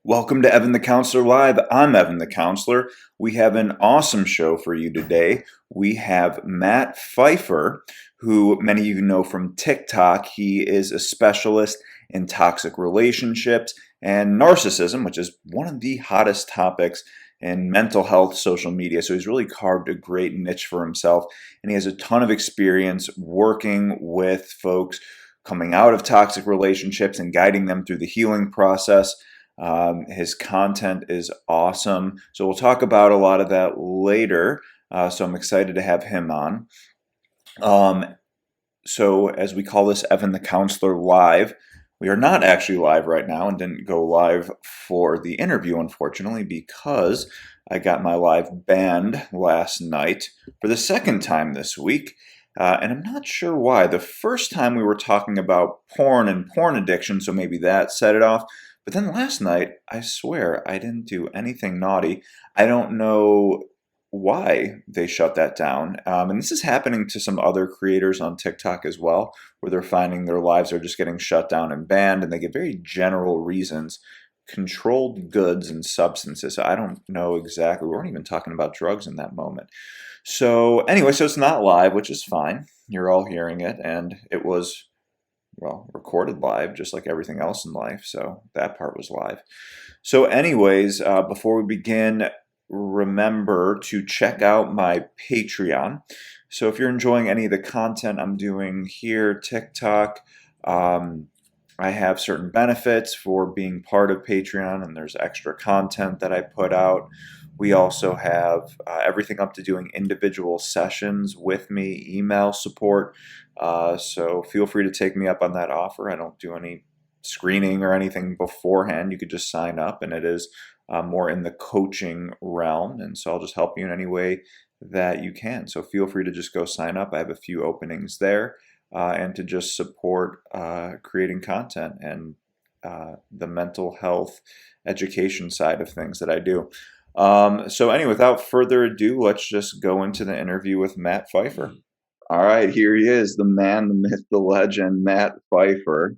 Welcome to Evan the Counselor Live. I'm Evan the Counselor. We have an awesome show for you today. We have Matt Pfeiffer, who many of you know from TikTok. He is a specialist in toxic relationships and narcissism, which is one of the hottest topics in mental health social media. So he's really carved a great niche for himself, and he has a ton of experience working with folks coming out of toxic relationships and guiding them through the healing process. His content is awesome. So we'll talk about a lot of that later. So I'm excited to have him on. So as we call this Evan the Counselor Live, we are not actually live right now and didn't go live for the interview, unfortunately, because I got my live banned last night for the second time this week. And I'm not sure why. The first time we were talking about porn and porn addiction, so maybe that set it off. But then last night, I swear, I didn't do anything naughty. I don't know why they shut that down. And this is happening to some other creators on TikTok as well, where they're finding their lives are just getting shut down and banned, and they give very general reasons. Controlled goods and substances. I don't know exactly. We weren't even talking about drugs in that moment. So anyway, so it's not live, which is fine. You're all hearing it, and it was recorded live, just like everything else in life. So that part was live. So anyways, before we begin, remember to check out my Patreon. So if you're enjoying any of the content I'm doing here, TikTok, I have certain benefits for being part of Patreon, and there's extra content that I put out. We also have everything up to doing individual sessions with me, email support. So feel free to take me up on that offer. I don't do any screening or anything beforehand. You could just sign up, and it is more in the coaching realm. And so I'll just help you in any way that you can. So feel free to just go sign up. I have a few openings there, and to just support creating content and the mental health education side of things that I do. So anyway, without further ado, let's just go into the interview with Matt Pfeiffer. All right, here he is, the man, the myth, the legend, Matt Pfeiffer.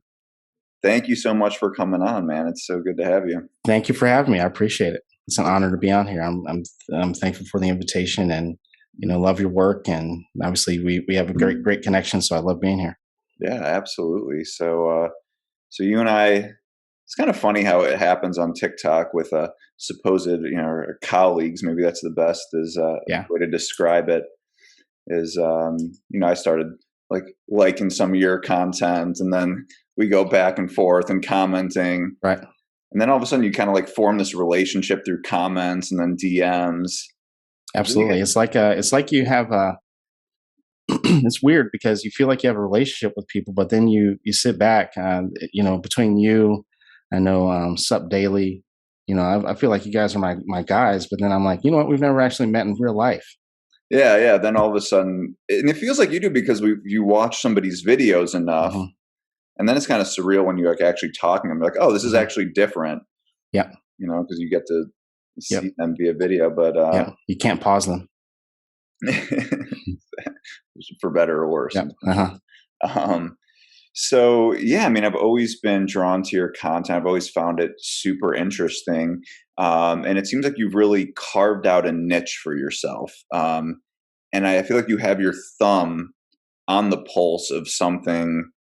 Thank you so much for coming on, man. It's so good to have you. Thank you for having me. I appreciate it. It's an honor to be on here. I'm thankful for the invitation, and love your work. And obviously, we have a great connection. So I love being here. Yeah, absolutely. So you and I. It's kind of funny how it happens on TikTok with supposed, colleagues. Maybe that's the best way to describe it. Is I started liking some of your content, and then we go back and forth and commenting, right? And then all of a sudden, you kind of form this relationship through comments and then DMs. Absolutely, it's like you have a. It's weird because you feel like you have a relationship with people, but then you sit back, between you. I know Sup Daily, I feel like you guys are my guys, but then I'm like, you know what? We've never actually met in real life. Yeah. Then all of a sudden, and it feels like you do because you watch somebody's videos enough, mm-hmm. and then it's kind of surreal when you're actually talking to them. Like, oh, this is actually different. Yeah. Because you get to see them via video, but you can't pause them. For better or worse. Yep. So, yeah, I've always been drawn to your content. I've always found it super interesting. And it seems like you've really carved out a niche for yourself. And I feel like you have your thumb on the pulse of something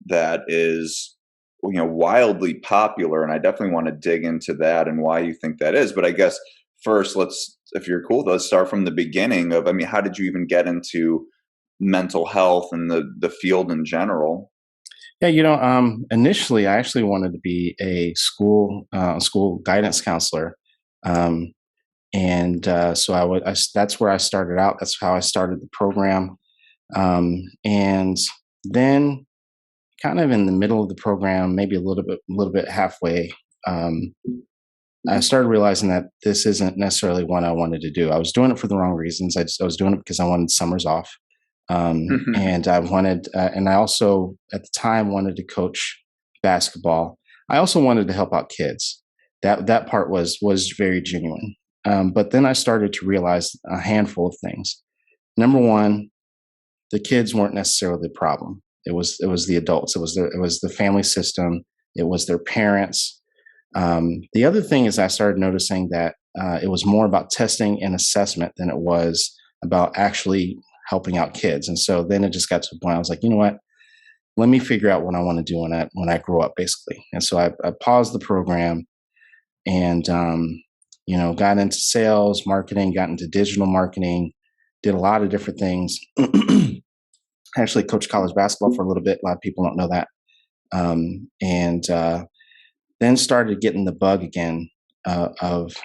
that is, wildly popular. And I definitely want to dig into that and why you think that is. But I guess first, if you're cool, let's start from the beginning of, how did you even get into mental health and the field in general? Yeah, initially I actually wanted to be a school guidance counselor, and so that's where I started out. That's how I started the program, and then kind of in the middle of the program, maybe a little bit halfway, I started realizing that this isn't necessarily what I wanted to do. I was doing it for the wrong reasons. I was doing it because I wanted summers off. And I wanted, and I also at the time wanted to coach basketball. I also wanted to help out kids. That part was very genuine. But then I started to realize a handful of things. Number one, the kids weren't necessarily the problem. It was the adults. It was the family system. It was their parents. The other thing is I started noticing that it was more about testing and assessment than it was about actually helping out kids. And so then it just got to the point I was like, you know what? Let me figure out what I want to do when I grow up, basically. And so I paused the program and got into sales, marketing, got into digital marketing, did a lot of different things. Actually, coached college basketball for a little bit. A lot of people don't know that. And then started getting the bug again of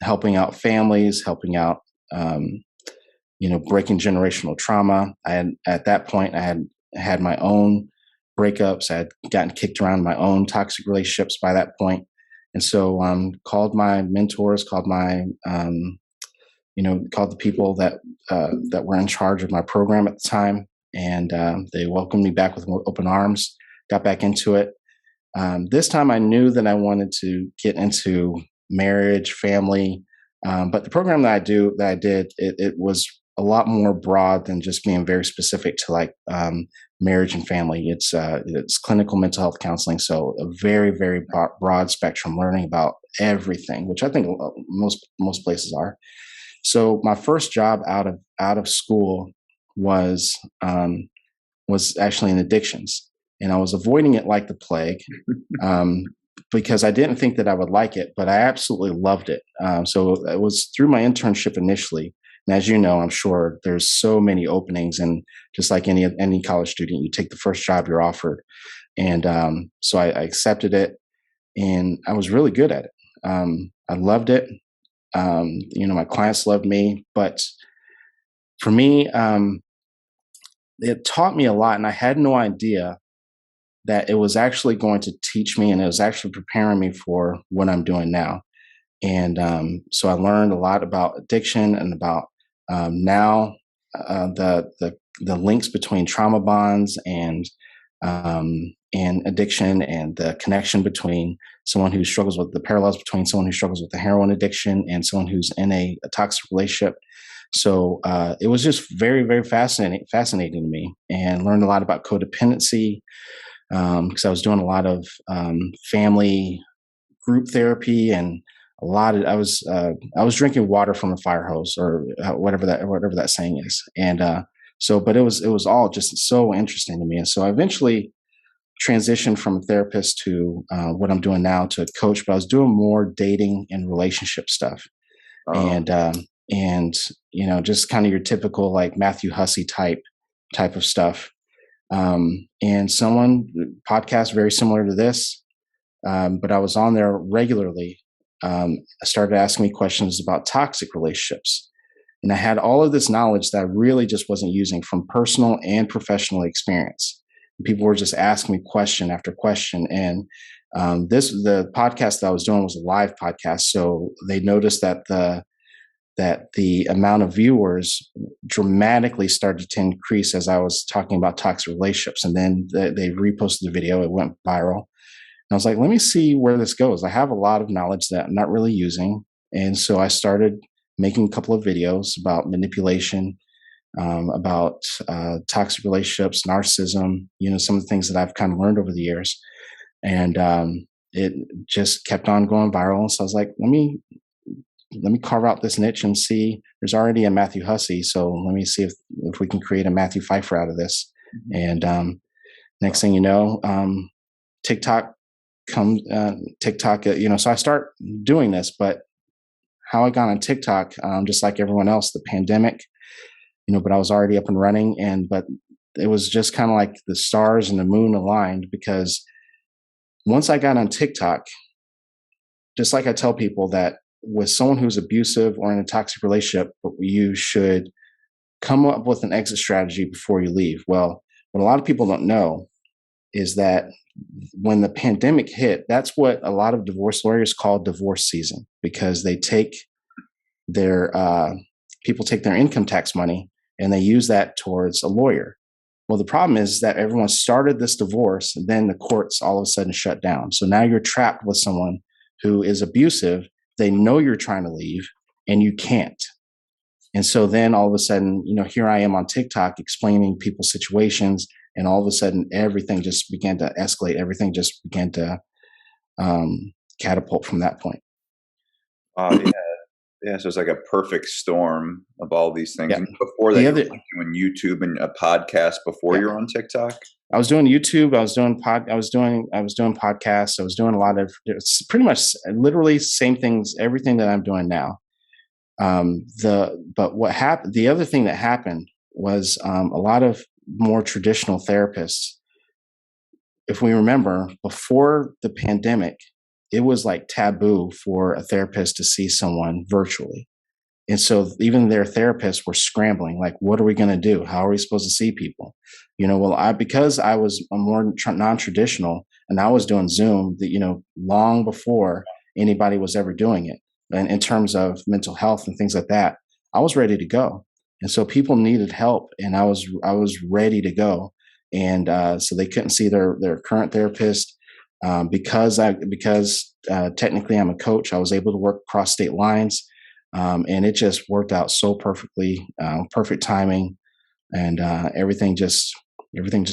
helping out families, helping out, breaking generational trauma. At that point, I had my own breakups. I had gotten kicked around in my own toxic relationships by that point. And so called my mentors, called called the people that were in charge of my program at the time. And they welcomed me back with open arms, got back into it. This time I knew that I wanted to get into marriage, family. But the program that I did, it was a lot more broad than just being very specific to like marriage and family. It's clinical mental health counseling, so a very, very broad spectrum, learning about everything, which I think most places are. So my first job out of school was actually in addictions, and I was avoiding it like the plague. Because I didn't think that I would like it, but I absolutely loved it. So it was through my internship initially. And as you know, I'm sure there's so many openings, and just like any college student, you take the first job you're offered. And so I accepted it, and I was really good at it. I loved it. My clients loved me, but for me, it taught me a lot, and I had no idea that it was actually going to teach me, and it was actually preparing me for what I'm doing now. And so I learned a lot about addiction and about now the links between trauma bonds and addiction, and the connection between someone who struggles with the parallels between someone who struggles with the heroin addiction and someone who's in a toxic relationship. So it was just very, very fascinating to me, and learned a lot about codependency, because I was doing a lot of family group therapy, and I was drinking water from a fire hose, or whatever that saying is. And but it was all just so interesting to me. And so I eventually transitioned from a therapist to what I'm doing now, to a coach, but I was doing more dating and relationship stuff. And just kind of your typical like Matthew Hussey type of stuff. And someone podcast very similar to this, but I was on there regularly. Started asking me questions about toxic relationships, and I had all of this knowledge that I really just wasn't using from personal and professional experience. And people were just asking me question after question, and the podcast that I was doing was a live podcast, so they noticed that the amount of viewers dramatically started to increase as I was talking about toxic relationships. And then they reposted the video. It went viral. And I was like, let me see where this goes. I have a lot of knowledge that I'm not really using. And so I started making a couple of videos about manipulation, about toxic relationships, narcissism, some of the things that I've kind of learned over the years. And it just kept on going viral. So I was like, let me carve out this niche and see. There's already a Matthew Hussey, so let me see if we can create a Matthew Pfeiffer out of this. Mm-hmm. And next thing you know, TikTok comes. So I start doing this. But how I got on TikTok, just like everyone else, the pandemic. But I was already up and running, but it was just kind of like the stars and the moon aligned, because once I got on TikTok, just like I tell people that with someone who's abusive or in a toxic relationship, you should come up with an exit strategy before you leave. Well, what a lot of people don't know is that when the pandemic hit, that's what a lot of divorce lawyers call divorce season, because they take people take their income tax money and they use that towards a lawyer. Well, the problem is that everyone started this divorce, and then the courts all of a sudden shut down. So now you're trapped with someone who is abusive. They know you're trying to leave and you can't. And so then all of a sudden, here I am on TikTok explaining people's situations, and all of a sudden everything just began to escalate. Everything just began to catapult from that point. Yeah. Yeah, so it's like a perfect storm of all these things. Yeah. And before that, The you were other, like doing YouTube and a podcast before yeah, you were on TikTok? I was doing YouTube. I was doing podcasts. I was doing a lot of, it's pretty much literally same things, everything that I'm doing now. But what happened, the other thing that happened was a lot of more traditional therapists. If we remember, before the pandemic, it was like taboo for a therapist to see someone virtually. And so even their therapists were scrambling, like, what are we going to do? How are we supposed to see people? Well, because I was a more non-traditional and I was doing Zoom, that, long before anybody was ever doing it. And in terms of mental health and things like that, I was ready to go. And so people needed help and I was ready to go. And so they couldn't see their current therapist. Because technically I'm a coach, I was able to work across state lines. And it just worked out so perfectly, perfect timing, and everything just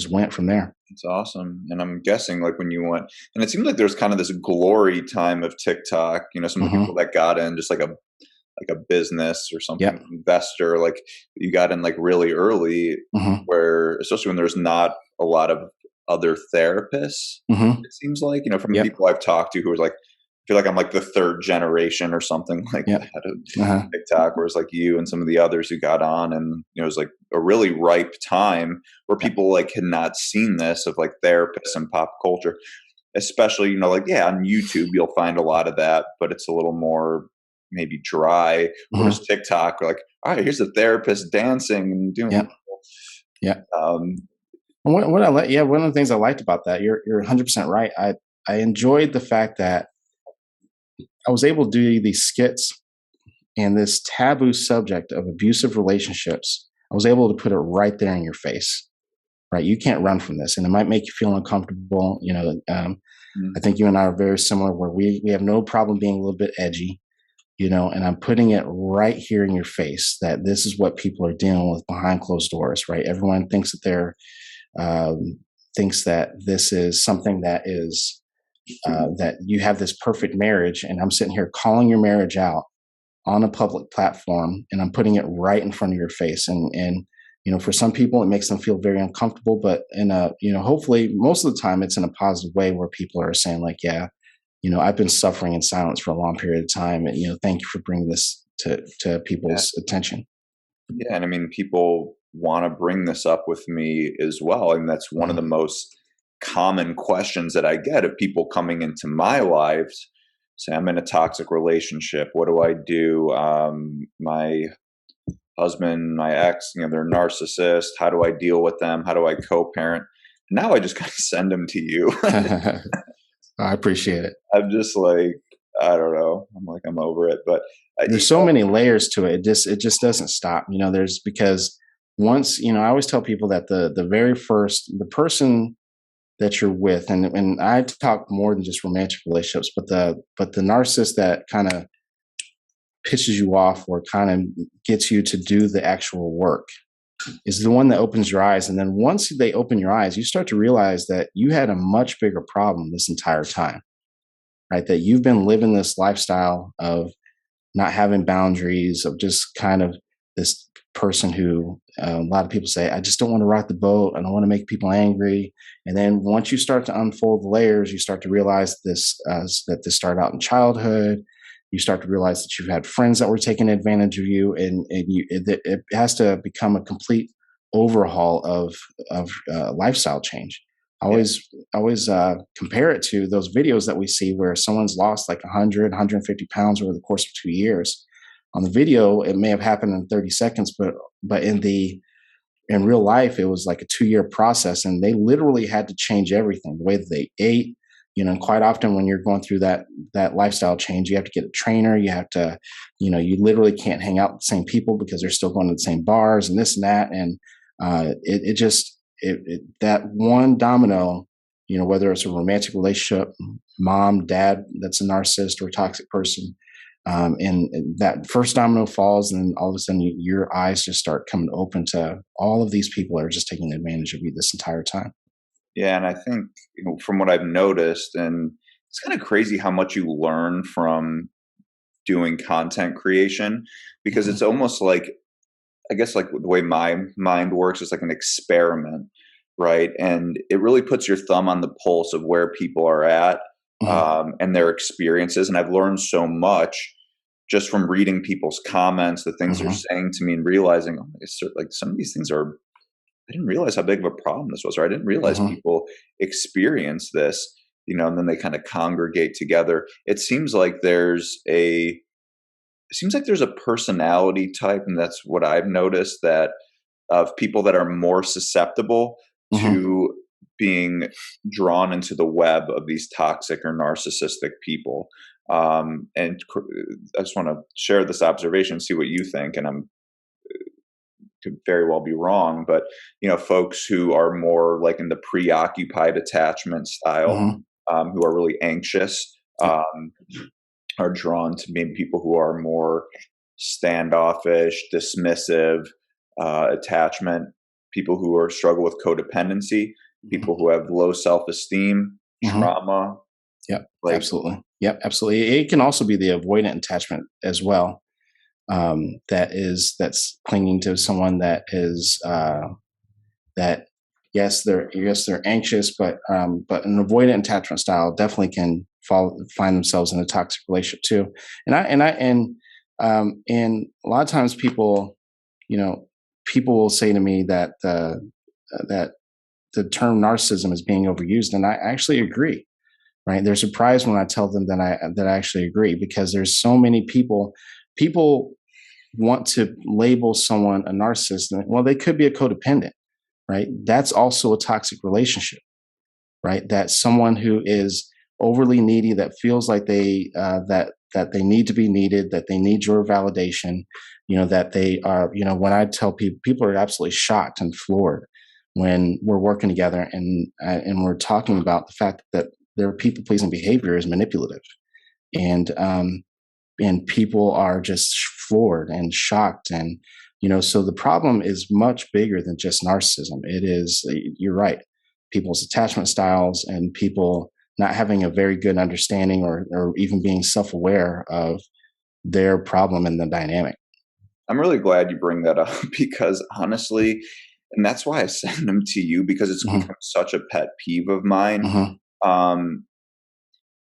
went from there. It's awesome. And I'm guessing like when you went, and it seemed like there's kind of this glory time of TikTok, some of the Hmm. people that got in just like a business or something, Yep. investor, like you got in like really early, Hmm. where especially when there's not a lot of other therapists, Hmm. it seems like, from the Yep. people I've talked to who are like, I feel like I'm like the third generation or something like Yep. that of Uh-huh. TikTok, whereas like you and some of the others who got on, and it was like a really ripe time where Yep. people like had not seen this of like therapists and pop culture, especially, like, yeah, on YouTube you'll find a lot of that, but it's a little more maybe dry. Whereas Hmm. TikTok, we're like, all right, here's a therapist dancing and doing, Yep. Yep. um, And one of the things I liked about that, you're 100% right. I enjoyed the fact that I was able to do these skits and this taboo subject of abusive relationships. I was able to put it right there in your face. Right, you can't run from this, and it might make you feel uncomfortable. I mm, think you and I are very similar, where we have no problem being a little bit edgy. And I'm putting it right here in your face that this is what people are dealing with behind closed doors. Right, everyone thinks that um, thinks that this is something that is that you have this perfect marriage, and I'm sitting here calling your marriage out on a public platform, and I'm putting it right in front of your face. And for some people, it makes them feel very uncomfortable, but hopefully most of the time it's in a positive way where people are saying like, yeah, I've been suffering in silence for a long period of time, and thank you for bringing this to yeah, people's attention. yeah, and I mean, people want to bring this up with me as well, and that's one of the Mhm. most common questions that I get of people coming into my lives. Say, I'm in a toxic relationship. What do I do? My husband, my ex, they're narcissists. How do I deal with them? How do I co-parent? Now I just kind of send them to you. I appreciate it. I'm just like, I don't know. I'm like, I'm over it. But There's so many layers to it. It just doesn't stop. There's because once I always tell people that the person that you're with, and I talk more than just romantic relationships, but the narcissist that kind of pisses you off or kind of gets you to do the actual work is the one that opens your eyes. And then once they open your eyes, you start to realize that you had a much bigger problem this entire time, right? That you've been living this lifestyle of not having boundaries, of just kind of this person who a lot of people say, I just don't want to rock the boat. I don't want to make people angry. And then once you start to unfold the layers, you start to realize that this started out in childhood. You start to realize that you've had friends that were taking advantage of you, and it has to become a complete overhaul of lifestyle change. I yeah, always compare it to those videos that we see where someone's lost like 100, 150 pounds over the course of 2 years. On the video, it may have happened in 30 seconds, but in real life, it was like a 2 year process, and they literally had to change everything, the way that they ate. And quite often when you're going through that lifestyle change, you have to get a trainer. You have to, you literally can't hang out with the same people because they're still going to the same bars and this and that. And that one domino, whether it's a romantic relationship, mom, dad that's a narcissist or a toxic person, and that first domino falls, and all of a sudden your eyes just start coming open to all of these people are just taking advantage of you this entire time. yeah. And I think, from what I've noticed, and It's kind of crazy how much you learn from doing content creation, because Mhm. it's almost like, I guess, like the way my mind works is like an experiment, right? And it really puts your thumb on the pulse of where people are at, Mhm. and their experiences. And I've learned so much just from reading people's comments, the things they're Mhm. saying to me, and realizing, oh, like some of these things are, I didn't realize how big of a problem this was, or I didn't realize Mhm. people experience this, and then they kind of congregate together. It seems like there's a personality type, and that's what I've noticed, that of people that are more susceptible Mhm. to being drawn into the web of these toxic or narcissistic people. I just want to share this observation, see what you think, and I'm could very well be wrong, but folks who are more like in the preoccupied attachment style, Mhm. who are really anxious, Yep. are drawn to maybe people who are more standoffish, dismissive, attachment, people who are struggle with codependency, Mhm. people who have low self-esteem, Mhm. trauma, Yep. like. Absolutely. Yep. Absolutely. It can also be the avoidant attachment as well. That's clinging to someone that is that they're anxious, but an avoidant attachment style definitely can find themselves in a toxic relationship too. And a lot of times you know, people will say to me that the term narcissism is being overused, and I actually agree. Right? They're surprised when I tell them that I actually agree, because there's so many people want to label someone a narcissist. Well, they could be a codependent, right? That's also a toxic relationship, right? That's someone who is overly needy, that feels like that they need to be needed, that they need your validation. That they are. When I tell people, people are absolutely shocked and floored when we're working together, and we're talking about the fact that their people pleasing behavior is manipulative, and people are just floored and shocked. And so the problem is much bigger than just narcissism. It is, you're right, people's attachment styles, and people not having a very good understanding, or even being self-aware of their problem in the dynamic. I'm really glad you bring that up because honestly, and that's why I send them to you, because it's Hmm. become such a pet peeve of mine. Hmm. Um,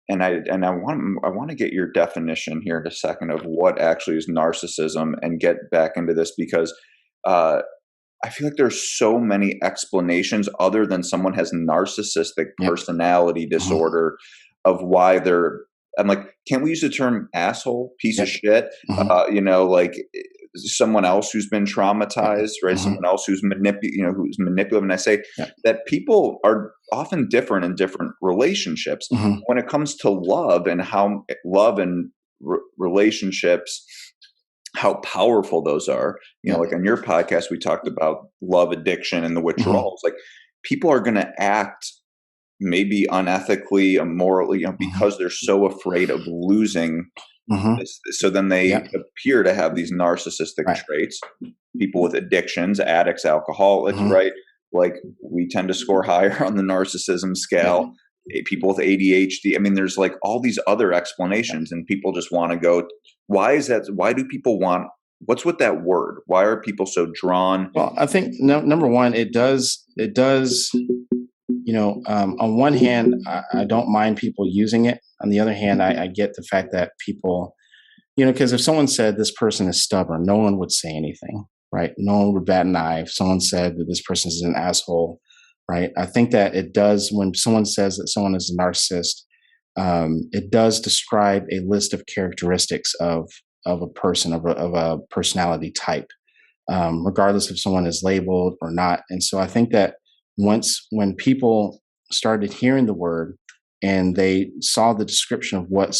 and I want to get your definition here in a second of what actually is narcissism, and get back into this, because uh, I feel like there's so many explanations other than someone has narcissistic Yep. personality Hmm. disorder of why they're. I'm like, can't we use the term asshole, piece of Yep. shit? Hmm. Like someone else who's been Yep. traumatized, right? Hmm. Someone else who's manipulative. And I say Yep. that people are often different in different relationships. Hmm. When it comes to love, and how love and relationships, how powerful those are. Yep. Like on your podcast, we talked about love addiction and the Hmm. withdrawals. Like people are going to act maybe unethically, immorally, Hmm. because they're so afraid of losing Hmm. this. So then they Yep. appear to have these narcissistic Right. traits. People with addictions, addicts, alcoholics, Hmm. right? Like we tend to score higher on the narcissism Yep. scale. People with ADHD. I mean, there's like all these other Yep. explanations, and people just want to go. Why is that? Why do people want? What's with that word? Why are people so drawn? Well, I think, no, number one, it does. On one hand, I don't mind people using it. On the other hand, I get the fact that people, because if someone said this person is stubborn, no one would say anything, right? No one would bat an eye. If someone said that this person is an asshole, right? I think that it does, when someone says that someone is a narcissist, it does describe a list of characteristics of a person, of a personality type, regardless if someone is labeled or not. And so I think that when people started hearing the word, and they saw the description of what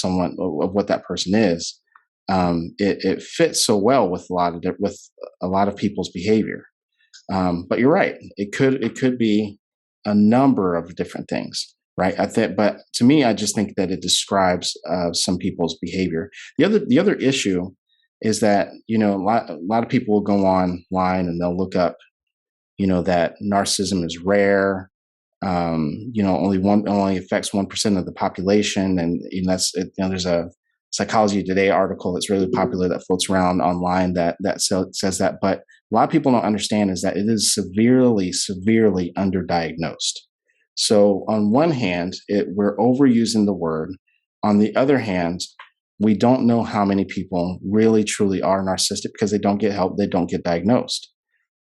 that person is, it fits so well with a lot of people's behavior. But you're right; it could be a number of different things, right? I think, but to me, I just think that it describes some people's behavior. The other issue is that a lot of people will go online and they'll look up, that narcissism is rare, only affects 1% of the population, and there's a Psychology Today article that's really popular that floats around online that says that. But a lot of people don't understand is that it is severely, severely underdiagnosed. So on one hand, we're overusing the word. On the other hand, we don't know how many people really truly are narcissistic because they don't get help, they don't get diagnosed,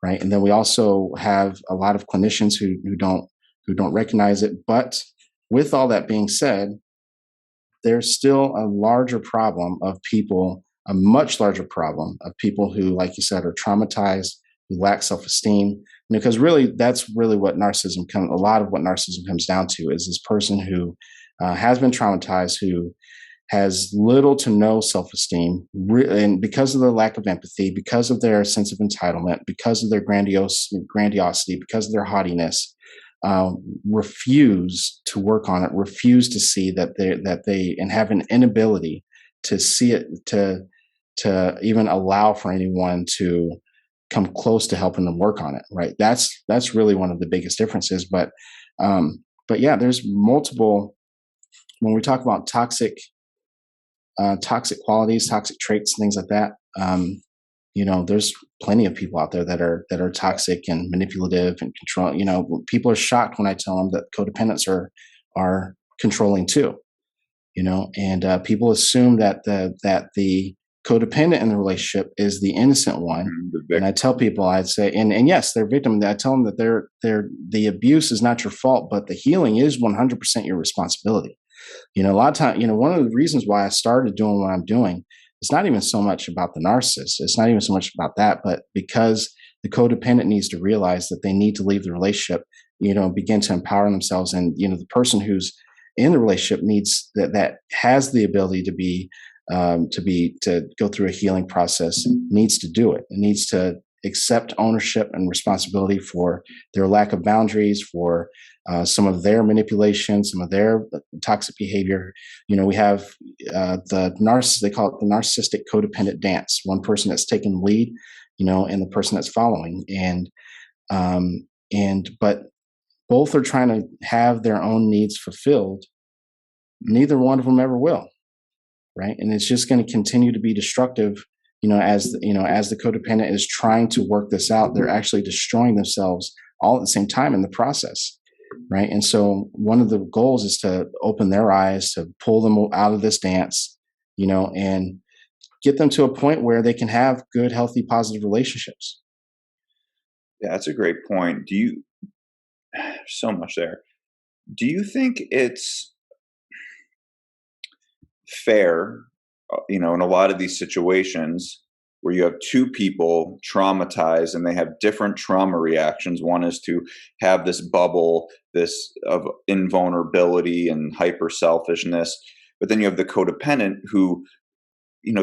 right? And then we also have a lot of clinicians who don't recognize it. But with all that being said, there's still a larger problem of people, a much larger problem of people who, like you said, are traumatized, who lack self-esteem. Because really, that's really what a lot of what narcissism comes down to is this person who has been traumatized, who has little to no self-esteem, and because of their lack of empathy, because of their sense of entitlement, because of their grandiosity, because of their haughtiness, refuse to work on it, refuse to see and have an inability to see it, to even allow for anyone to come close to helping them work on it. Right. That's really one of the biggest differences. But yeah, there's multiple. When we talk about toxic qualities, toxic traits, things like that. There's plenty of people out there that are toxic and manipulative and control. People are shocked when I tell them that codependents are controlling too. And people assume that the codependent in the relationship is the innocent one. And I tell people, I'd say, and yes, they're victim. I tell them that the abuse is not your fault, but the healing is 100% your responsibility. A lot of time, one of the reasons why I started doing what I'm doing, it's not even so much about the narcissist. It's not even so much about that, but because the codependent needs to realize that they need to leave the relationship, begin to empower themselves. And, the person who's in the relationship needs that has the ability to go through a healing process, needs to do it. It needs to accept ownership and responsibility for their lack of boundaries, for some of their manipulation, some of their toxic behavior. We have they call it the narcissistic codependent dance. One person that's taking lead, and the person that's following. But both are trying to have their own needs fulfilled. Neither one of them ever will. Right. And it's just going to continue to be destructive. As the codependent is trying to work this out, they're actually destroying themselves all at the same time in the process. Right. And so one of the goals is to open their eyes, to pull them out of this dance, and get them to a point where they can have good, healthy, positive relationships. Yeah, that's a great point. So much there. Do you think it's fair, in a lot of these situations where you have two people traumatized and they have different trauma reactions? One is to have this bubble, this of invulnerability and hyper selfishness, but then you have the codependent who,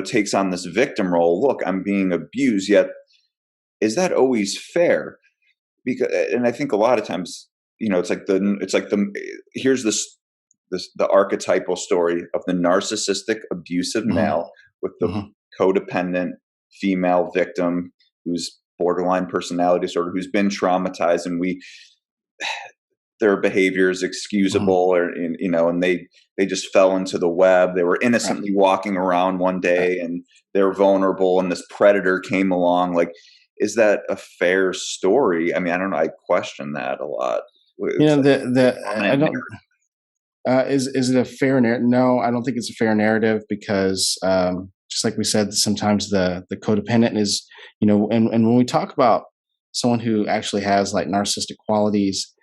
takes on this victim role. Look, I'm being abused, yet is that always fair? And I think a lot of times, here's the archetypal story of the narcissistic abusive male with the codependent female victim who's borderline personality disorder, who's been traumatized, and their behavior is excusable, and they just fell into the web. They were innocently walking around one day and they're vulnerable, and this predator came along. Like, is that a fair story? I mean, I don't know. I question that a lot. I don't. Is it a fair narrative? No, I don't think it's a fair narrative because, just like we said, sometimes the codependent is, and when we talk about someone who actually has like narcissistic qualities,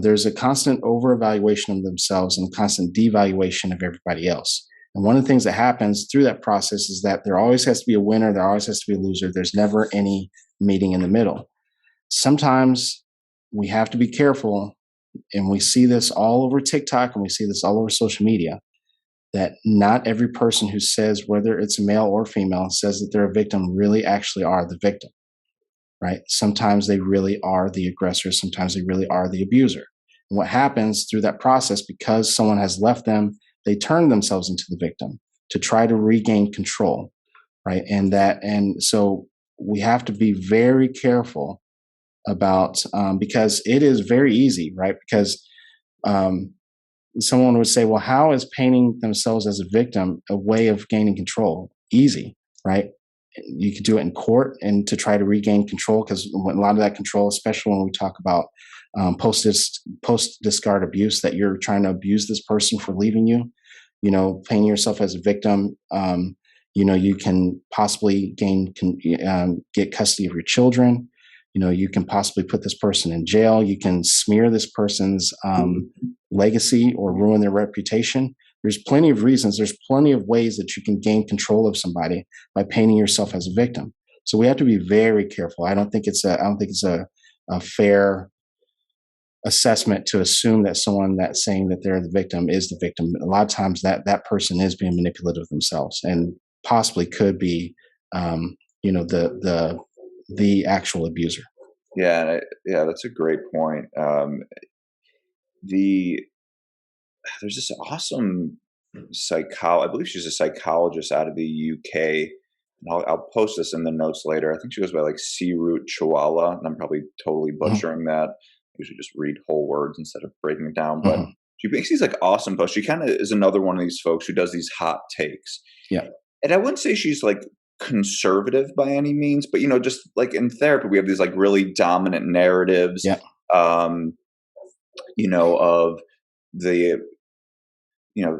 there's a constant over-evaluation of themselves and a constant devaluation of everybody else. And one of the things that happens through that process is that there always has to be a winner, there always has to be a loser. There's never any meeting in the middle. Sometimes we have to be careful, and we see this all over TikTok and we see this all over social media, that not every person who says, whether it's a male or female, says that they're a victim really actually are the victim, right? Sometimes they really are the aggressor. Sometimes they really are the abuser. And what happens through that process, because someone has left them, they turn themselves into the victim to try to regain control, right? And so we have to be very careful about, because it is very easy, right? Because um, someone would say, well, how is painting themselves as a victim a way of gaining control? Easy, right? You could do it in court and to try to regain control, because a lot of that control, especially when we talk about post discard abuse, that you're trying to abuse this person for leaving you, painting yourself as a victim. You can possibly get custody of your children. You can possibly put this person in jail. You can smear this person's legacy or ruin their reputation. There's plenty of reasons. There's plenty of ways that you can gain control of somebody by painting yourself as a victim. So we have to be very careful. I don't think it's a fair assessment to assume that someone that's saying that they're the victim is the victim. A lot of times that person is being manipulative themselves and possibly could be, the actual abuser. Yeah, that's a great point. The There's this awesome I believe she's a psychologist out of the UK. And I'll post this in the notes later. I think she goes by like C. Root Chawala, and I'm probably totally Mhm, butchering that. I usually just read whole words instead of breaking it down. But mhm. she makes these like awesome posts. She kind of is another one of these folks who does these hot takes. Yeah. And I wouldn't say she's like conservative by any means, but just like in therapy, we have these like really dominant narratives, Yeah. um, of the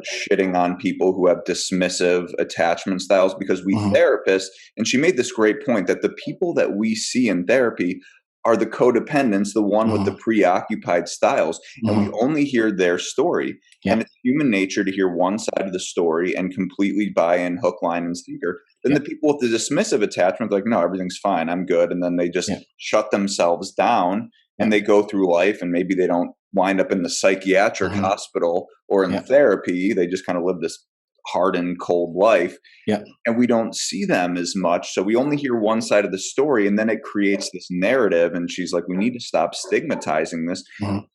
shitting on people who have dismissive attachment styles, because we Mhm, therapists, and she made this great point that the people that we see in therapy are the codependents, the one with the mhm, preoccupied styles, and we mhm. only hear their story. And Yeah. it's human nature to hear one side of the story and completely buy in hook, line, and sinker. Then Yeah. the people with the dismissive attachment, like, no, everything's fine, I'm good. And then they just Yeah. shut themselves down and Yeah. they go through life, and maybe they don't wind up in the psychiatric Mhm. hospital or in Yeah. therapy. They just kind of live this hardened, cold life, Yeah. and we don't see them as much. So we only hear one side of the story, and then it creates this narrative. And she's like, we need to stop stigmatizing this. Mhm.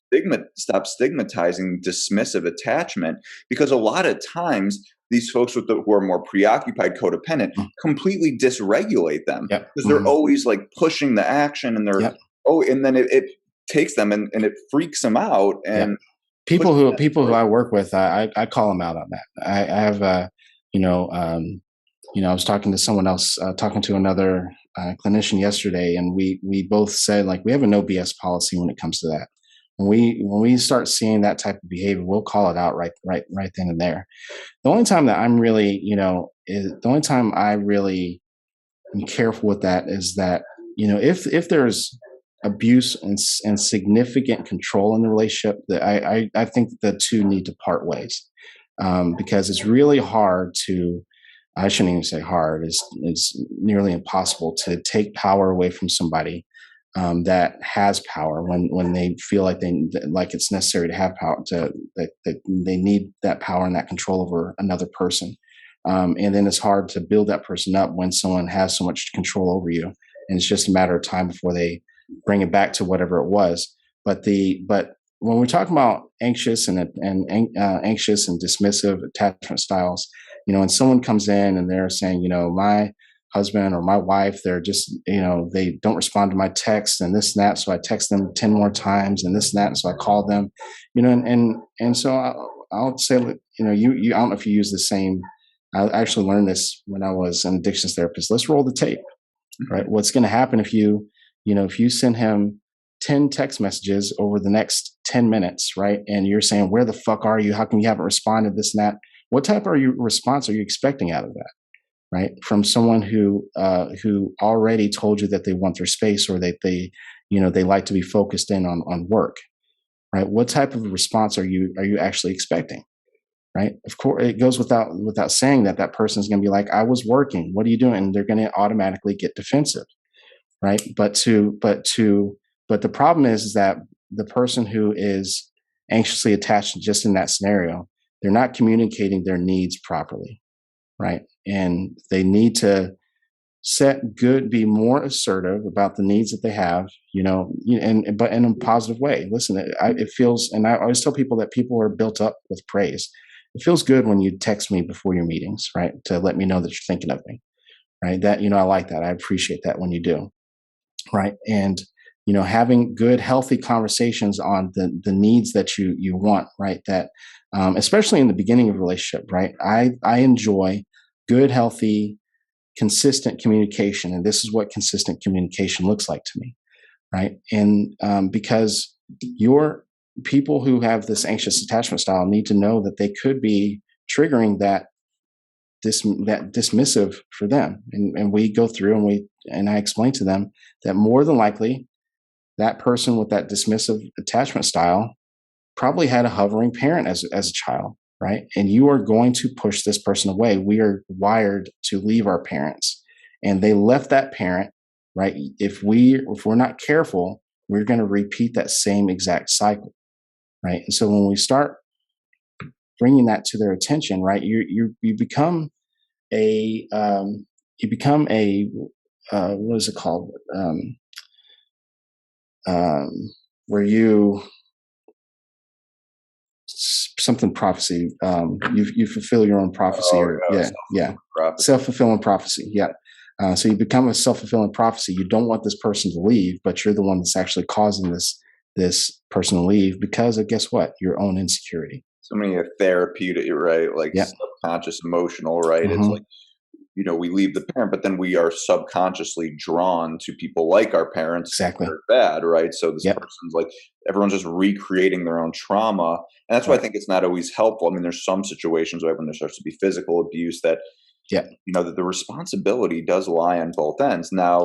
Stop stigmatizing dismissive attachment, because a lot of times these folks who are more preoccupied codependent Mhm. completely dysregulate them, Yep. because they're Mhm. always like pushing the action, and Yep. and then it takes them, and it freaks them out Yep. and pushes them People who further. I work with, I call them out on that. I have you know, um, I was talking to someone else, talking to another clinician yesterday, and we both said, like, we have a no BS policy when it comes to that. When we start seeing that type of behavior, we'll call it out right then and there. The only time that I'm really, is the only time I really am careful with that is that, if there's abuse and significant control in the relationship, that I think the two need to part ways, because it's really hard to, I shouldn't even say hard, it's nearly impossible to take power away from somebody that has power when they feel like it's necessary to have power, that they need that power and that control over another person. And then it's hard to build that person up when someone has so much control over you, and it's just a matter of time before they bring it back to whatever it was. But when we're talking about anxious and dismissive attachment styles, when someone comes in and they're saying, my husband or my wife, they're just, they don't respond to my text and this and that, so I text them 10 more times and this and that, and so I call them, and so I'll say, you I don't know if you use the same. I actually learned this when I was an addictions therapist. Let's roll the tape, right? Mhm. What's going to happen if you send him 10 text messages over the next 10 minutes, right? And you're saying, where the fuck are you? How come you haven't responded? This and that. What type of response are you expecting out of that? Right, from someone who already told you that they want their space, or that they like to be focused in on work, right? What type of response are you actually expecting, right? Of course, it goes without saying that that person is going to be like, I was working, what are you doing? And they're going to automatically get defensive, right? But the problem is that the person who is anxiously attached, just in that scenario, they're not communicating their needs properly, right? And they need to be more assertive about the needs that they have, and but in a positive way. Listen, it feels, and I always tell people that people are built up with praise. It feels good when you text me before your meetings, right? To let me know that you're thinking of me, right? That, I like that. I appreciate that when you do, right? having good, healthy conversations on the needs that you want, right? That especially in the beginning of a relationship, right? I enjoy good, healthy, consistent communication, and this is what consistent communication looks like to me, right? And because your people who have this anxious attachment style need to know that they could be triggering that dismissive for them, and we go through and I explain to them that more than likely that person with that dismissive attachment style probably had a hovering parent as a child, right? And you are going to push this person away. We are wired to leave our parents, and they left that parent, right? If we're not careful, we're going to repeat that same exact cycle, right? And so when we start bringing that to their attention, right, you become a what is it called? Where you something prophecy. You fulfill your own prophecy, or self-fulfilling prophecy. Yeah. So you become a self-fulfilling prophecy. You don't want this person to leave, but you're the one that's actually causing this person to leave because of, guess what? Your own insecurity. So many therapeutic, right? Like subconscious, emotional, right? It's like, we leave the parent, but then we are subconsciously drawn to people like our parents. Exactly. They're bad, right? So this person's like, everyone's just recreating their own trauma. And that's why I think it's not always helpful. I mean, there's some situations where when there starts to be physical abuse that, that the responsibility does lie on both ends. Now,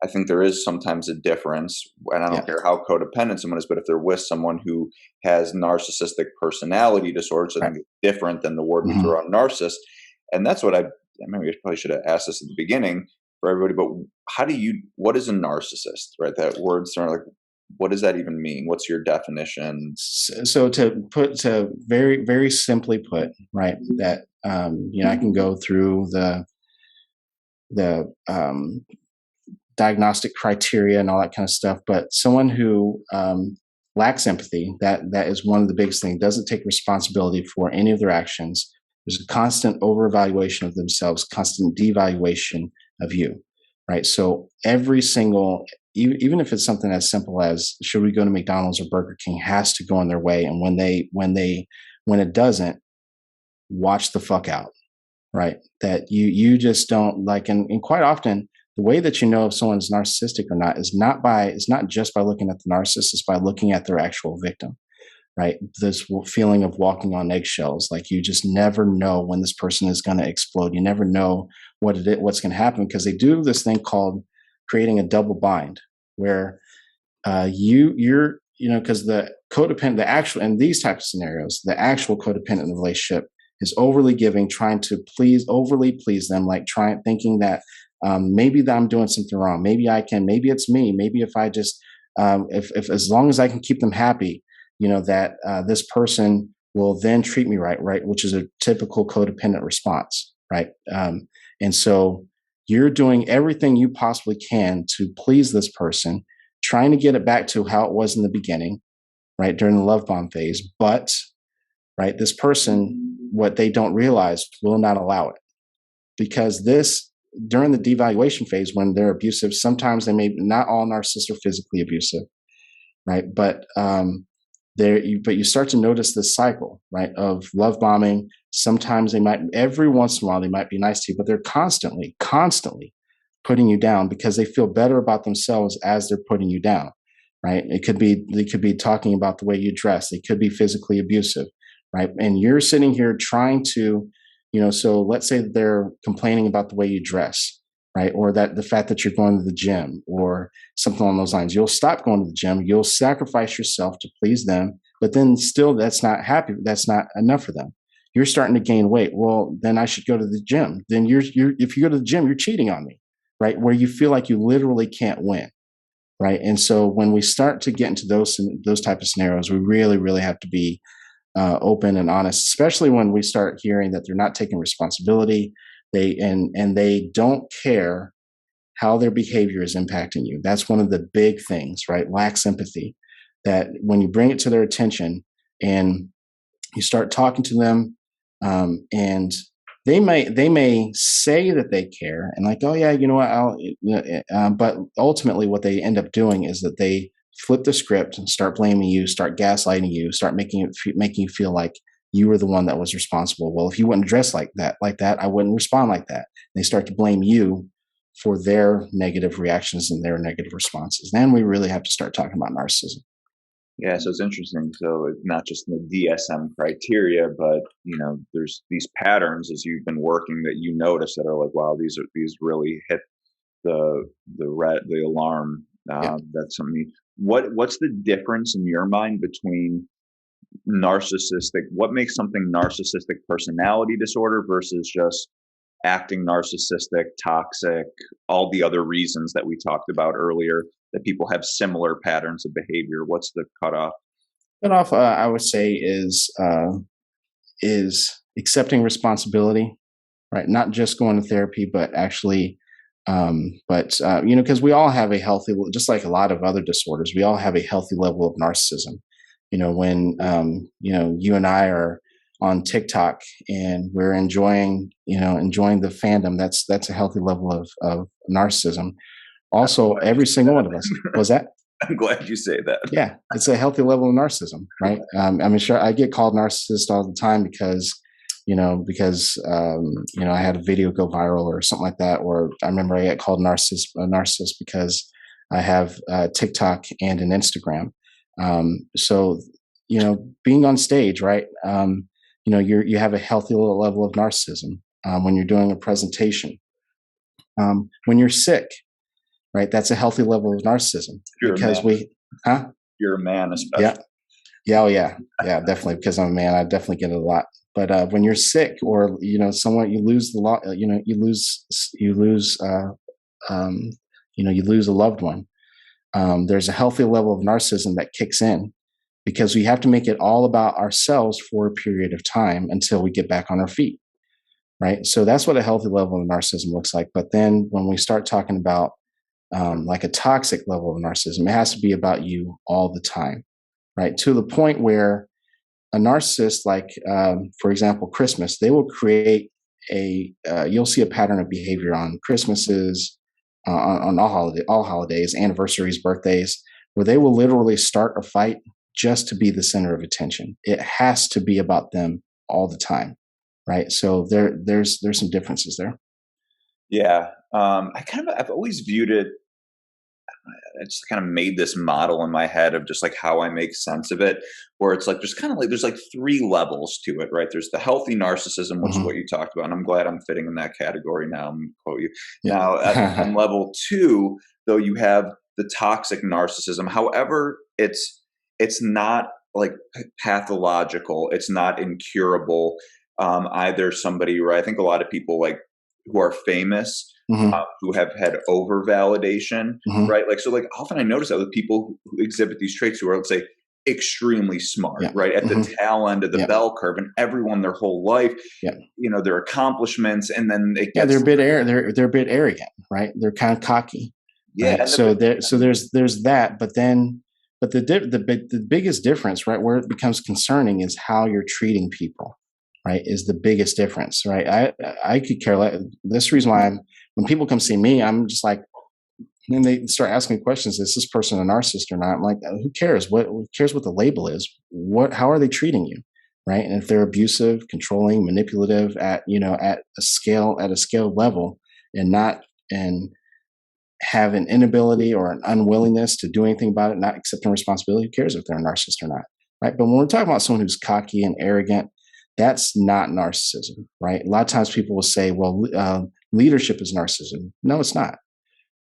I think there is sometimes a difference, and I don't care how codependent someone is, but if they're with someone who has narcissistic personality disorders, I think it's different than the word we throw on narcissist. And that's what maybe I probably should have asked this at the beginning for everybody, but what is a narcissist, right? That word, sort of like, what does that even mean? What's your definition? So to very, very simply put, right, that, I can go through the diagnostic criteria and all that kind of stuff, but someone who lacks empathy, that is one of the biggest things, doesn't take responsibility for any of their actions. There's a constant over-evaluation of themselves, constant devaluation of you, right? So every single, even if it's something as simple as should we go to McDonald's or Burger King, has to go in their way, and when it doesn't, watch the fuck out, right? That you just don't like, and quite often the way that you know if someone's narcissistic or not is not just by looking at the narcissist, it's by looking at their actual victim, right? This feeling of walking on eggshells, like you just never know when this person is going to explode. You never know what's going to happen, because they do this thing called creating a double bind, where because the codependent, in these types of scenarios, the actual codependent in the relationship is overly giving, trying to overly please them, like thinking that maybe that I'm doing something wrong. Maybe it's me. Maybe if I just, if as long as I can keep them happy, that this person will then treat me right, which is a typical codependent response, right? And so you're doing everything you possibly can to please this person, trying to get it back to how it was in the beginning, right, during the love bomb phase. But, right, this person, what they don't realize, will not allow it, because during the devaluation phase, when they're abusive, sometimes not all narcissists are physically abusive, right? But you start to notice this cycle, right, of love bombing. Sometimes every once in a while, they might be nice to you, but they're constantly putting you down because they feel better about themselves as they're putting you down, right? They could be talking about the way you dress. They could be physically abusive, right? And you're sitting here trying to, so let's say that they're complaining about the way you dress, right? Or that the fact that you're going to the gym or something along those lines. You'll stop going to the gym. You'll sacrifice yourself to please them, but then still that's not enough for them. You're starting to gain weight. Well, then I should go to the gym. Then if you go to the gym, you're cheating on me, right? Where you feel like you literally can't win, right? And so when we start to get into those type of scenarios, we really, really have to be open and honest, especially when we start hearing that they're not taking responsibility. They don't care how their behavior is impacting you. That's one of the big things, right? Lacks empathy. That when you bring it to their attention and you start talking to them, and they may say that they care and like, oh yeah, you know what, but ultimately what they end up doing is that they flip the script and start blaming you, start gaslighting you, start making you feel like you were the one that was responsible. Well, if you wouldn't dress like that, I wouldn't respond like that. They start to blame you for their negative reactions and their negative responses. Then we really have to start talking about narcissism. Yeah, so it's interesting. So it's not just the DSM criteria, but there's these patterns as you've been working that you notice that are like, wow, these really hit the alarm. Yeah. That's something. What's the difference in your mind between narcissistic? What makes something narcissistic personality disorder versus just acting narcissistic, toxic, all the other reasons that we talked about earlier that people have similar patterns of behavior? What's the cutoff? Cutoff, I would say, is accepting responsibility, right? Not just going to therapy, but actually, because we all have a healthy, just like a lot of other disorders, we all have a healthy level of narcissism. When you and I are on TikTok and we're enjoying the fandom, that's a healthy level of narcissism. Also, every single one of us was that. I'm glad you say that. Yeah, it's a healthy level of narcissism, right? Sure, I get called narcissist all the time because I had a video go viral or something like that, or I remember I get called a narcissist because I have TikTok and an Instagram. So being on stage, right? You have a healthy level of narcissism when you're doing a presentation. When you're sick, right? That's a healthy level of narcissism You're because a man. huh? You're a man, especially. Yeah. Yeah. Oh, yeah. Yeah. Definitely. Because I'm a man, I definitely get it a lot. But when you're sick, or someone you lose the lot, you lose a loved one. There's a healthy level of narcissism that kicks in because we have to make it all about ourselves for a period of time until we get back on our feet, right? So that's what a healthy level of narcissism looks like. But then when we start talking about like a toxic level of narcissism, it has to be about you all the time, right? To the point where a narcissist, like for example, Christmas, they will create you'll see a pattern of behavior on Christmases, on all holidays, anniversaries, birthdays, where they will literally start a fight just to be the center of attention. It has to be about them all the time, right? So there's some differences there. Yeah, I've always viewed it. I just kind of made this model in my head of just like how I make sense of it, where it's like there's like three levels to it, right? There's the healthy narcissism, which is what Hmm. you talked about, and I'm glad I'm fitting in that category now. I'm gonna quote you now. On Yeah. level two, though, you have the toxic narcissism. However, it's not like pathological. It's not incurable. Either somebody, or I think a lot of people like who are famous, Hmm. who have had over validation, Hmm. right? Like, so like often I notice that with people who exhibit these traits who are, let's say, extremely smart, Yeah. right? At the Hmm. tail end of the Yeah. bell curve, and everyone their whole life, Yeah. their accomplishments, and then it Yeah, they're gets, a bit they're a bit arrogant, right? They're kind of cocky, yeah, right? So there's that, but the biggest difference, right, where it becomes concerning is how you're treating people, right? Is the biggest difference, right? I could care less. This is the reason why when people come see me, I'm just like, and they start asking me questions: is this person a narcissist or not? I'm like, who cares? Who cares what the label is? How are they treating you? Right. And if they're abusive, controlling, manipulative at a scale level, and not and have an inability or an unwillingness to do anything about it, not accepting responsibility, who cares if they're a narcissist or not? Right. But when we're talking about someone who's cocky and arrogant, that's not narcissism, right? A lot of times people will say, well, leadership is narcissism. No, it's not,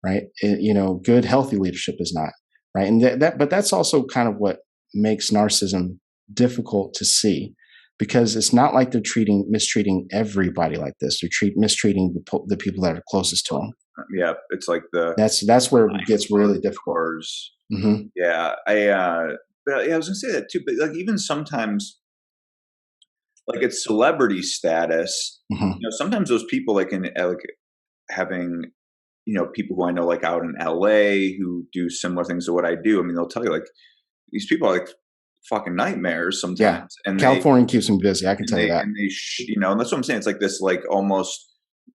right? Good, healthy leadership is not, right? And but that's also kind of what makes narcissism difficult to see, because it's not like they're mistreating everybody like this. They're mistreating the people that are closest to them. yeah, it's like the That's where it gets really difficult. doors. Hmm. Yeah, but yeah, I was gonna say that too. But like even sometimes, like it's celebrity status. Hmm. Sometimes those people like in like having people who I know like out in LA who do similar things to what I do. I mean, they'll tell you like these people are like fucking nightmares Yeah. sometimes. And California keeps me busy. I can tell you that. and that's what I'm saying. It's like this, like almost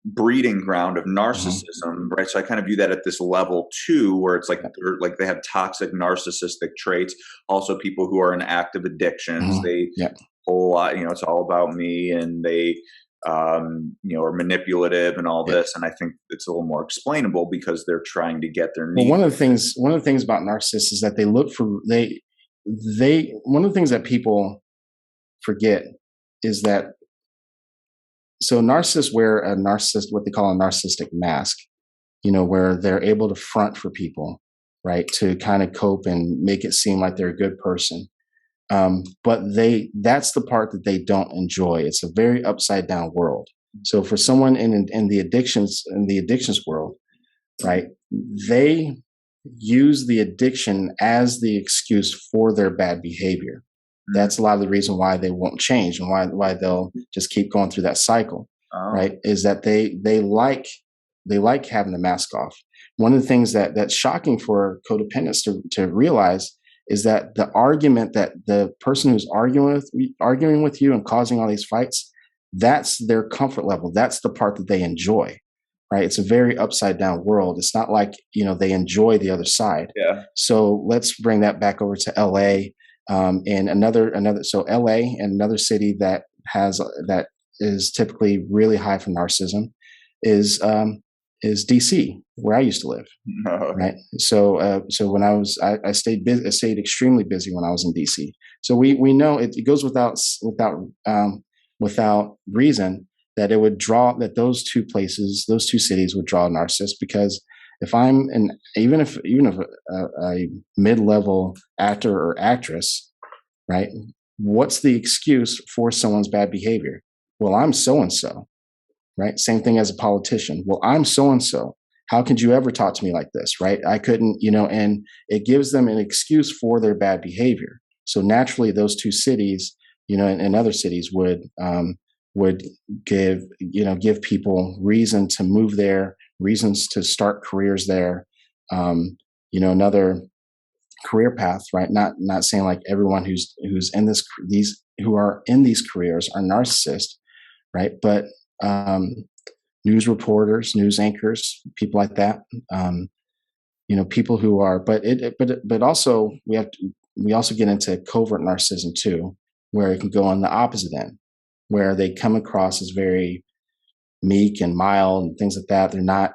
breeding ground of Mhm. narcissism, right? So I kind of view that at this level too, where it's like Yeah. they have toxic narcissistic traits. Also, people who are in active addictions, Mhm. they Yeah. whole lot, it's all about me, and they are manipulative and all Yeah. this. And I think it's a little more explainable because they're trying to get their Well, needs. one of the things about narcissists is that they look for they one of the things that people forget is that narcissists wear what they call a narcissistic mask, where they're able to front for people, right, to kind of cope and make it seem like they're a good person. But that's the part that they don't enjoy. It's a very upside down world. So for someone in the addictions world, right, they use the addiction as the excuse for their bad behavior. Mhm. That's a lot of the reason why they won't change and why they'll just keep going through that cycle, Oh, right? Is that they like having the mask off. One of the things that's shocking for codependents to realize is that the argument that the person who's arguing with you and causing all these fights, that's their comfort level. That's the part that they enjoy, right? It's a very upside down world. It's not like they enjoy the other side. yeah. So let's bring that back over to LA, and another so LA and another city that is typically really high for narcissism is is DC, where I used to live. Okay. Right. So when I stayed extremely busy when I was in DC. So we know it goes without reason that it would draw that those two cities would draw narcissists, because if I'm an even if a mid level actor or actress, right? What's the excuse for someone's bad behavior? Well, I'm so and so, right? Same thing as a politician. Well, I'm so and so. How could you ever talk to me like this, right? I couldn't, and it gives them an excuse for their bad behavior. So naturally, those two cities, and other cities would give people reason to move there, reasons to start careers there. Another career path, right? Not saying like everyone who's in these who are in these careers are narcissists, right? But um, news reporters, news anchors, people like that. People who are, but also we also get into covert narcissism too, where it can go on the opposite end, where they come across as very meek and mild and things like that.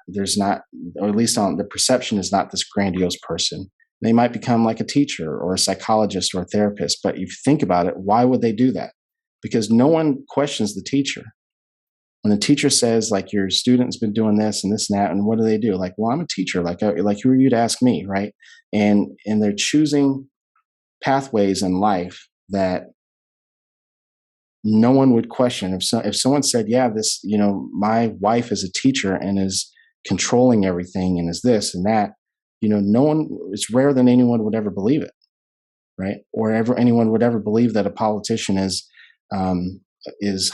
There's not, or at least on the perception is not this grandiose person. They might become like a teacher or a psychologist or a therapist, but if you think about it, why would they do that? Because no one questions the teacher. When the teacher says like your student's been doing this and this and that, and what do? Like, well, I'm a teacher. Like who are you to ask me, right? And they're choosing pathways in life that no one would question. If someone said, yeah, this, my wife is a teacher and is controlling everything and is this and that, no one. It's rare that anyone would ever believe it, right? Or ever anyone would ever believe that a politician is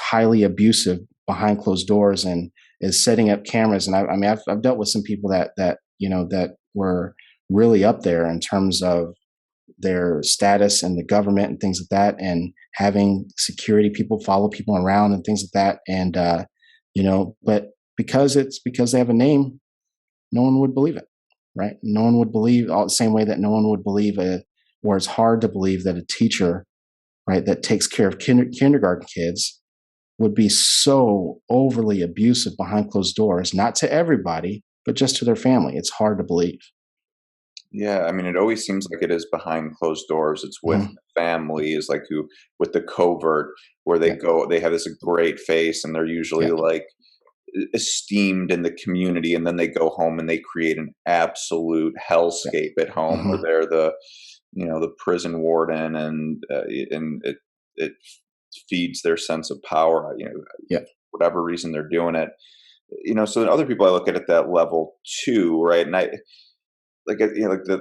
highly abusive behind closed doors and is setting up cameras. And I mean, I've dealt with some people that were really up there in terms of their status in the government and things like that, and having security people follow people around and things like that. And but because they have a name, no one would believe it, right? No one would believe, all the same way that no one would believe or it's hard to believe that a teacher, right, that takes care of kindergarten kids would be so overly abusive behind closed doors, not to everybody, but just to their family. It's hard to believe. Yeah, I mean, it always seems like it is behind closed doors. It's with Mhm. the family, is like who with the covert, where Yeah, they have this great face, and they're usually yeah, like esteemed in the community, and then they go home and they create an absolute yeah. hellscape at home, where Hmm. they're the prison warden, and it feeds their sense of power. Yeah. Whatever reason they're doing it. So then other people I look at that level too, right? And I like the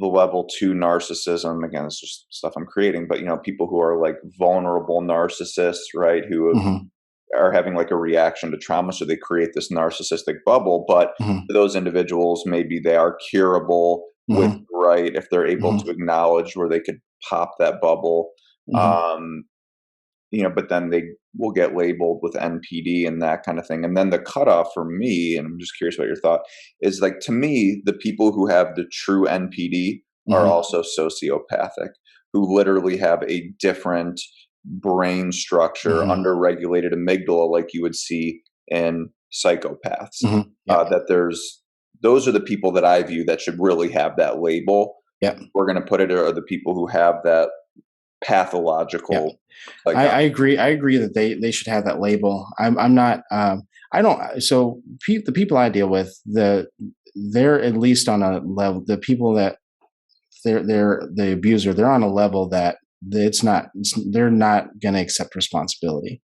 level two narcissism. Again, it's just stuff I'm creating, but people who are like vulnerable narcissists, right? Who Hmm. are having like a reaction to trauma, so they create this narcissistic bubble. But Hmm. for those individuals, maybe they are curable, Hmm. right, if they're able to Hmm. acknowledge where they could pop that bubble. Hmm. Um, but then they will get labeled with NPD and that kind of thing. And then the cutoff for me, and I'm just curious about your thought, is like, to me, the people who have the true NPD are Hmm. also sociopathic, who literally have a different brain structure, Hmm. underregulated amygdala, like you would see in psychopaths. Hmm. Yep. Those are the people that I view that should really have that label. Yep. We're going to put it are the people who have that Yep. pathological I psychotic. agree. I agree that they should have that label. I'm not. I don't. So the people I deal with, they're at least on a level. The people that they're the abuser, they're on a level that they're not going to accept responsibility,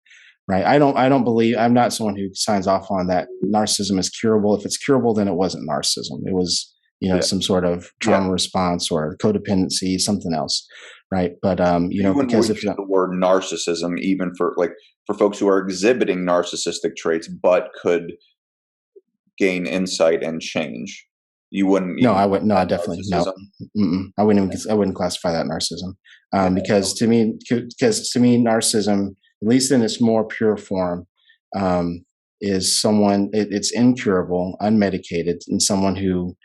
right? I don't believe, I'm not someone who signs off on that narcissism is curable. If it's curable, then it wasn't narcissism. It was, Yeah. some sort of Yeah. trauma response or codependency, something else, right? But You wouldn't because if use the word narcissism even for folks who are exhibiting narcissistic traits but could gain insight and change. You wouldn't no, even I call would no, I that definitely no. narcissism. I wouldn't even I wouldn't classify that narcissism, Yeah, because to me narcissism, at least in its more pure form, um, is it's incurable, unmedicated, and someone who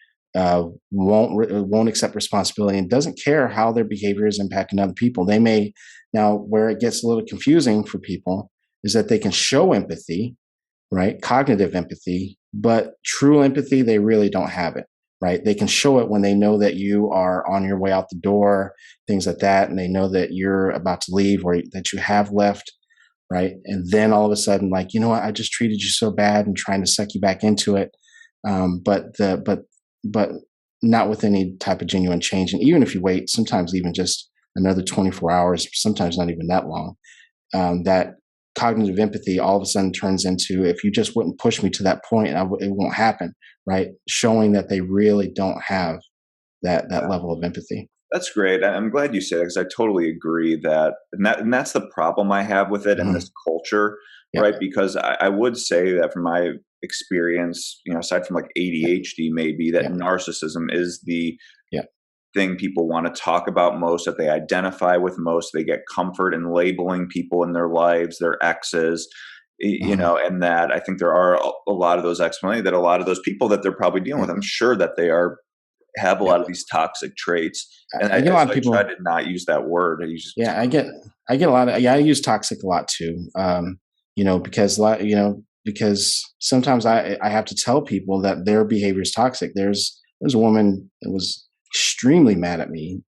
won't accept responsibility and doesn't care how their behavior is impacting other people. They may now where it gets a little confusing for people is that they can show empathy, right? Cognitive empathy, but true empathy, they really don't have it, right? They can show it when they know that you are on your way out the door, things like that, and they know that you're about to leave or that you have left, right? And then all of a sudden, like, you know what, I just treated you so bad and trying to suck you back into it, but not with any type of genuine change. And even if you wait, sometimes even just another 24 hours, sometimes not even that long, that cognitive empathy all of a sudden turns into if you just wouldn't push me to that point, it won't happen, right? Showing that they really don't have that level of empathy. that's great. I'm glad you said it because I totally agree and that's the problem I have with it in Hmm. this culture, Yeah, right? Because I would say that from my experience, aside from like yeah, ADHD, maybe that yeah, narcissism is the yeah. thing people want to talk about most, that they identify with most. They get comfort in labeling people in their lives, their exes, Hmm. and that I think there are a lot of those explanations that a lot of those people that they're probably dealing Yeah, with, I'm sure that they have a yeah. lot of these toxic traits. And I get a lot so of I try people. to not use that word. I use Yeah, I get a lot of, yeah, I use toxic a lot too. Because because sometimes I have to tell people that their behavior is toxic. There's a woman that was extremely mad at me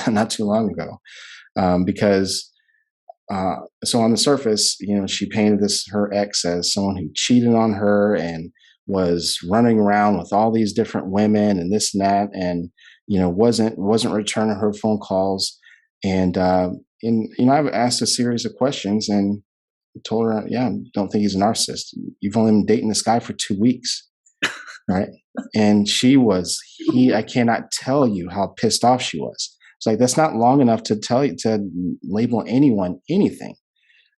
not too long ago, because so on the surface, she painted her ex as someone who cheated on her and was running around with all these different women and this and that, and wasn't returning her phone calls, and I've asked a series of questions and told her, yeah, I don't think he's a narcissist. You've only been dating this guy for 2 weeks, right? And I cannot tell you how pissed off she was. It's like, that's not long enough to tell you to label anyone anything,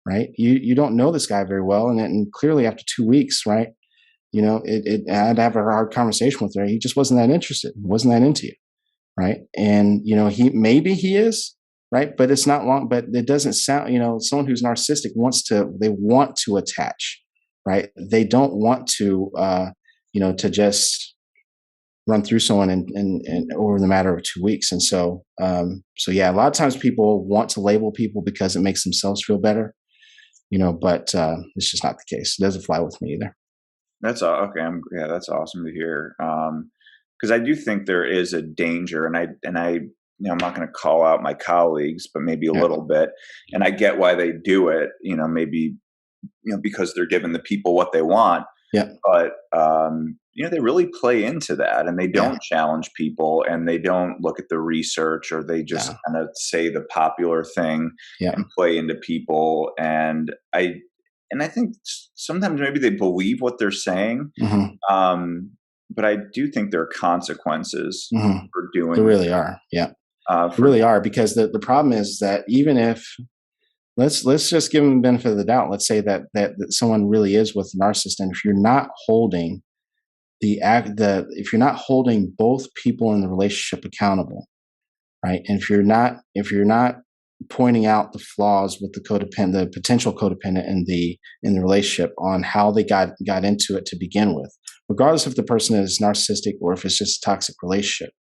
right? You don't know this guy very well, and clearly after 2 weeks, right? I had to have a hard conversation with her. He just wasn't that interested, wasn't that into you, right? And he is, right, but it's not long. But it doesn't sound, someone who's narcissistic they want to attach, right? They don't want to, to just run through someone and over the matter of 2 weeks. And so yeah, a lot of times people want to label people because it makes themselves feel better, but it's just not the case. It doesn't fly with me either. That's okay. Yeah, that's awesome to hear. Because I do think there is a danger, I'm not going to call out my colleagues, but maybe a Yeah, little bit, and I get why they do it. Maybe because they're giving the people what they want, yeah, but they really play into that, and they yeah, don't challenge people, and they don't look at the research, or they just yeah, kind of say the popular thing yeah. and play into people. And I think sometimes maybe they believe what they're saying, Hmm. um, but I do think there are consequences Hmm. for There doing really are. Yeah, there for really are, because the problem is that even if let's just give them the benefit of the doubt. Let's say that someone really is with a narcissist, and if you're not holding if you're not holding both people in the relationship accountable, right? And if you're not pointing out the flaws with the potential codependent in the relationship on how they got into it to begin with, regardless if the person is narcissistic or if it's just a toxic relationship,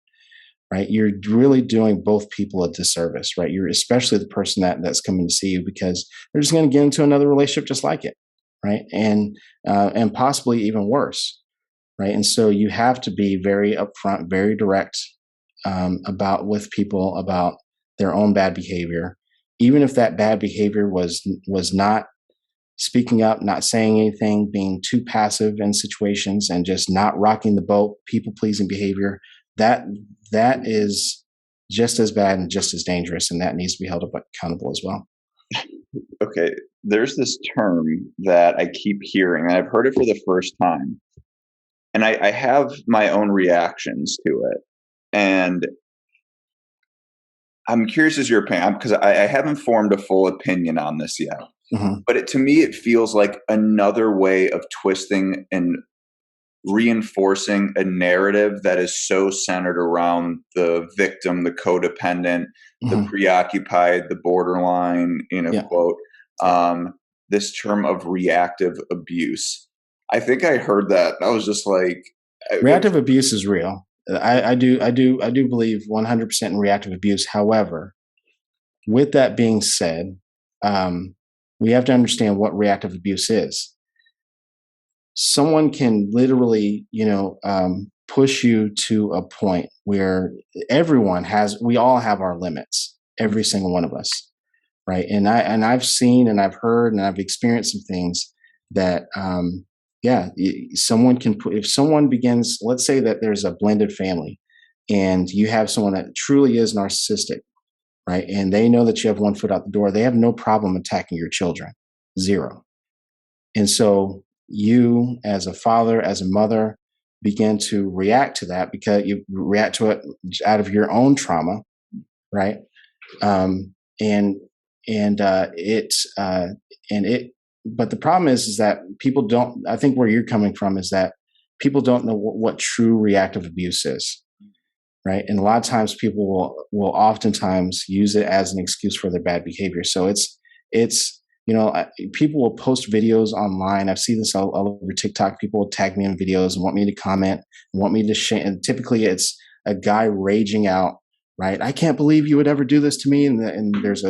right? You're really doing both people a disservice, right? You're especially the person that's coming to see you, because they're just going to get into another relationship just like it, right? And possibly even worse, right? And so you have to be very upfront, very direct about with people about their own bad behavior, even if that bad behavior was not speaking up, not saying anything, being too passive in situations, and just not rocking the boat, people pleasing behavior. That that is just as bad and just as dangerous, and that needs to be held accountable as well. Okay, there's this term that I keep hearing, and I've heard it for the first time, and I have my own reactions to it. And I'm curious as your opinion, because I haven't formed a full opinion on this yet. Mhm. But to me, it feels like another way of twisting and reinforcing a narrative that is so centered around the victim, the codependent, the Mhm. preoccupied, the borderline, Yeah. quote, Yeah. this term of reactive abuse. I think I heard that. I was just like, Reactive abuse is real. I do believe 100% in reactive abuse. However, with that being said, um, we have to understand what reactive abuse is. Someone can literally, push you to a point where we all have our limits, every single one of us, right? And I've seen and I've heard and I've experienced some things that, yeah, someone can put, if someone begins, let's say that there's a blended family and you have someone that truly is narcissistic, right? And they know that you have one foot out the door. They have no problem attacking your children, zero. And so you, as a father, as a mother, begin to react to that because you react to it out of your own trauma, right? Um, and it's and it. But the problem is that people don't. I think where you're coming from is that people don't know what true reactive abuse is, right? And a lot of times people will oftentimes use it as an excuse for their bad behavior. So it's people will post videos online. I've seen this all over TikTok. People will tag me in videos and want me to comment and want me to share. And typically it's a guy raging out, right? I can't believe you would ever do this to me. And there's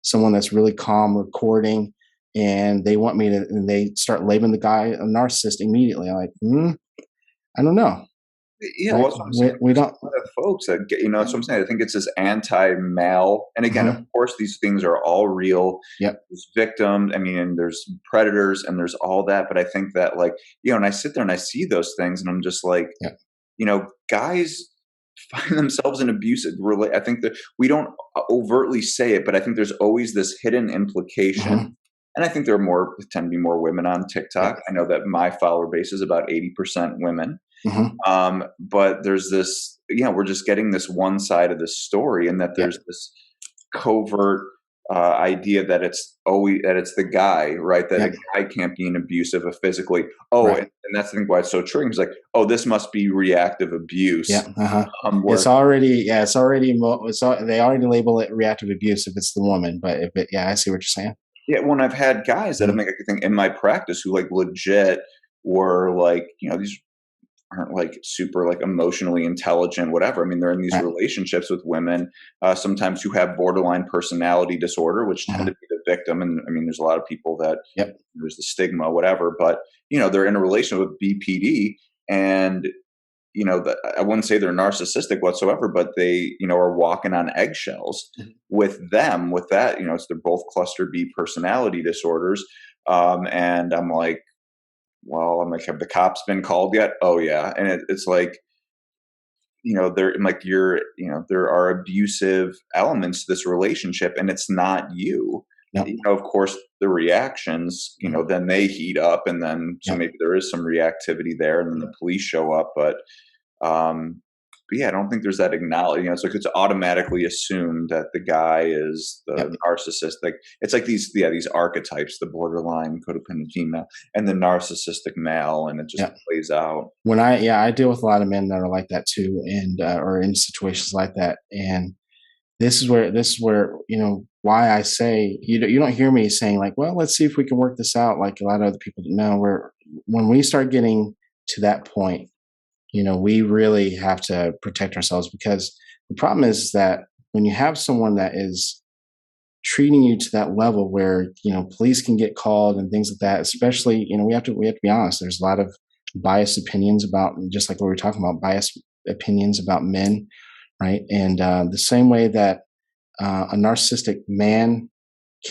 someone that's really calm recording, and they want me to, and they start labeling the guy a narcissist immediately. I'm like, I don't know, Yeah, well, right? that's what I'm saying. We There's don't. a lot of folks that get, that's what I'm saying. I think it's this anti-male, and again, of Mhm. course, these things are all real. Yep. There's victims, I mean, and there's predators, and there's all that. But I think that, like, and I sit there and I see those things, and I'm just like, Yep. guys find themselves in abusive relate. I think that we don't overtly say it, but I think there's always this hidden implication. Mhm. And I think tend to be more women on Yep. TikTok. I know that my follower base is about 80% women. Mhm. But there's this, we're just getting this one side of the story, and that Yep. there's this covert idea that it's the guy, right? That a Yep. guy can't be an abusive physically. Oh, Right. and that's the thing why it's so triggering. It's like, oh, this must be reactive Yeah. abuse. Uh-huh. Where It's already, yeah, it's already, they already label it reactive abuse if it's the woman, but if it, yeah, I see what you're saying. yeah, when I've had guys that have Mhm. like I think in my practice who like legit were like, these aren't like super like emotionally intelligent, whatever. I mean, they're in these Right. relationships with women, sometimes who have borderline personality disorder, which tend Mhm. to be the victim. And I mean, there's a lot of people that Yep. there's the stigma, whatever, but they're in a relationship with BPD, and I wouldn't say they're narcissistic whatsoever, but they, are walking on eggshells Mhm. with them, with that, they're both cluster B personality disorders. And I'm like, well, I'm like, have the cops been called yet? Oh yeah. And it's like, there, I'm like, there are abusive elements to this relationship, and it's not you. Yep. Of course, the reactions, Mhm. then they heat up, and then so Yep. maybe there is some reactivity there, and then the police show up. But um, yeah, I don't think there's that acknowledge. It's like it's automatically assumed that the guy is Yep. the narcissist. Like it's like these archetypes: the borderline codependent female and the narcissistic male, and it just Yep. plays out. I deal with a lot of men that are like that too, and or in situations like that. And this is where why I say you don't hear me saying like, well, let's see if we can work this out, like a lot of other people do. No, where when we start getting to that point, we really have to protect ourselves, because the problem is that when you have someone that is treating you to that level where police can get called and things like that, especially we have to be honest, there's a lot of biased opinions about, just like what we were talking about, biased opinions about men, right? And the same way that a narcissistic man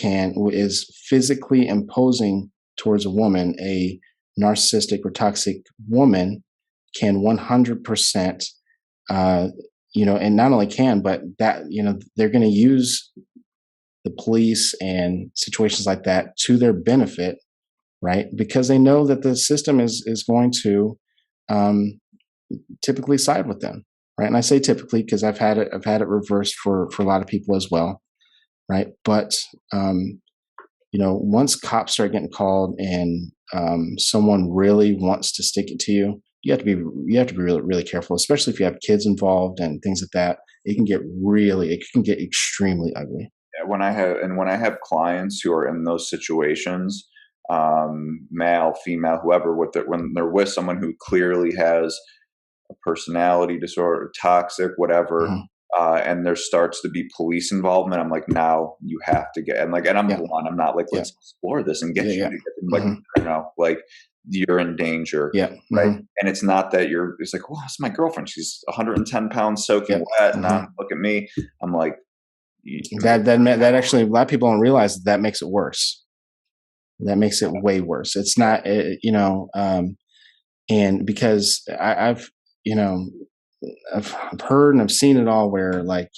is physically imposing towards a woman, a narcissistic or toxic woman can 100%, and not only can, but that they're going to use the police and situations like that to their benefit, right? Because they know that the system is going to um, typically side with them, right? And I say typically because I've had it reversed for a lot of people as well, right? But once cops start getting called and someone really wants to stick it to you, you have to be really, really careful, especially if you have kids involved and things like that. It can get extremely ugly. Yeah, when I have clients who are in those situations, male, female, whoever, when they're with someone who clearly has a personality disorder, toxic, whatever, Mhm. and there starts to be police involvement, I'm like, now you have to get, and I'm Yeah, blunt. I'm not like, yeah, let's explore this and get yeah, you yeah. to get them. Like, Hmm. no, like you're in danger, Yeah. right? Hmm. And it's not that it's like, well, it's my girlfriend. She's 110 pounds soaking Yep. wet. Hmm. Look at me. I'm like, That actually, a lot of people don't realize that makes it worse. That makes it way worse. It's not, and because you know, I've heard and I've seen it all where, like,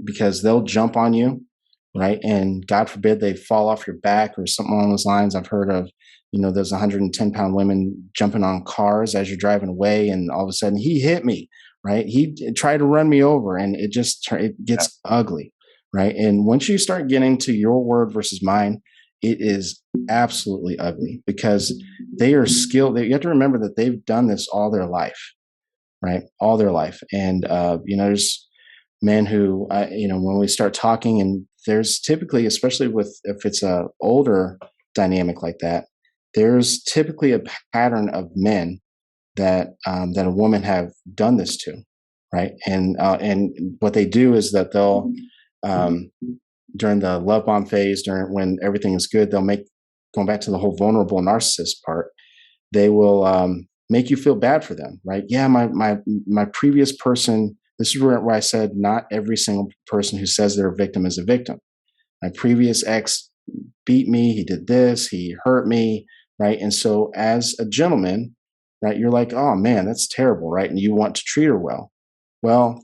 because they'll jump on you, right? And God forbid they fall off your back or something along those lines. I've heard of, those 110-pound women jumping on cars as you're driving away, and all of a sudden he hit me, right? Tried to run me over, and it gets ugly, right? And once you start getting to your word versus mine, it is absolutely ugly, because they are skilled. You have to remember that they've done this all their life, right? All their life. And, there's men who, when we start talking, and there's typically, especially if it's a older dynamic like that, there's typically a pattern of men that a woman have done this to, right? And what they do is that they'll, um, during the love bomb phase, during when everything is good, they'll make, going back to the whole vulnerable narcissist part, they will make you feel bad for them, right? Yeah, my previous person. This is where I said not every single person who says they're a victim is a victim. My previous ex beat me. He did this. He hurt me, right? And so, as a gentleman, right, you're like, oh man, that's terrible, right? And you want to treat her well. Well,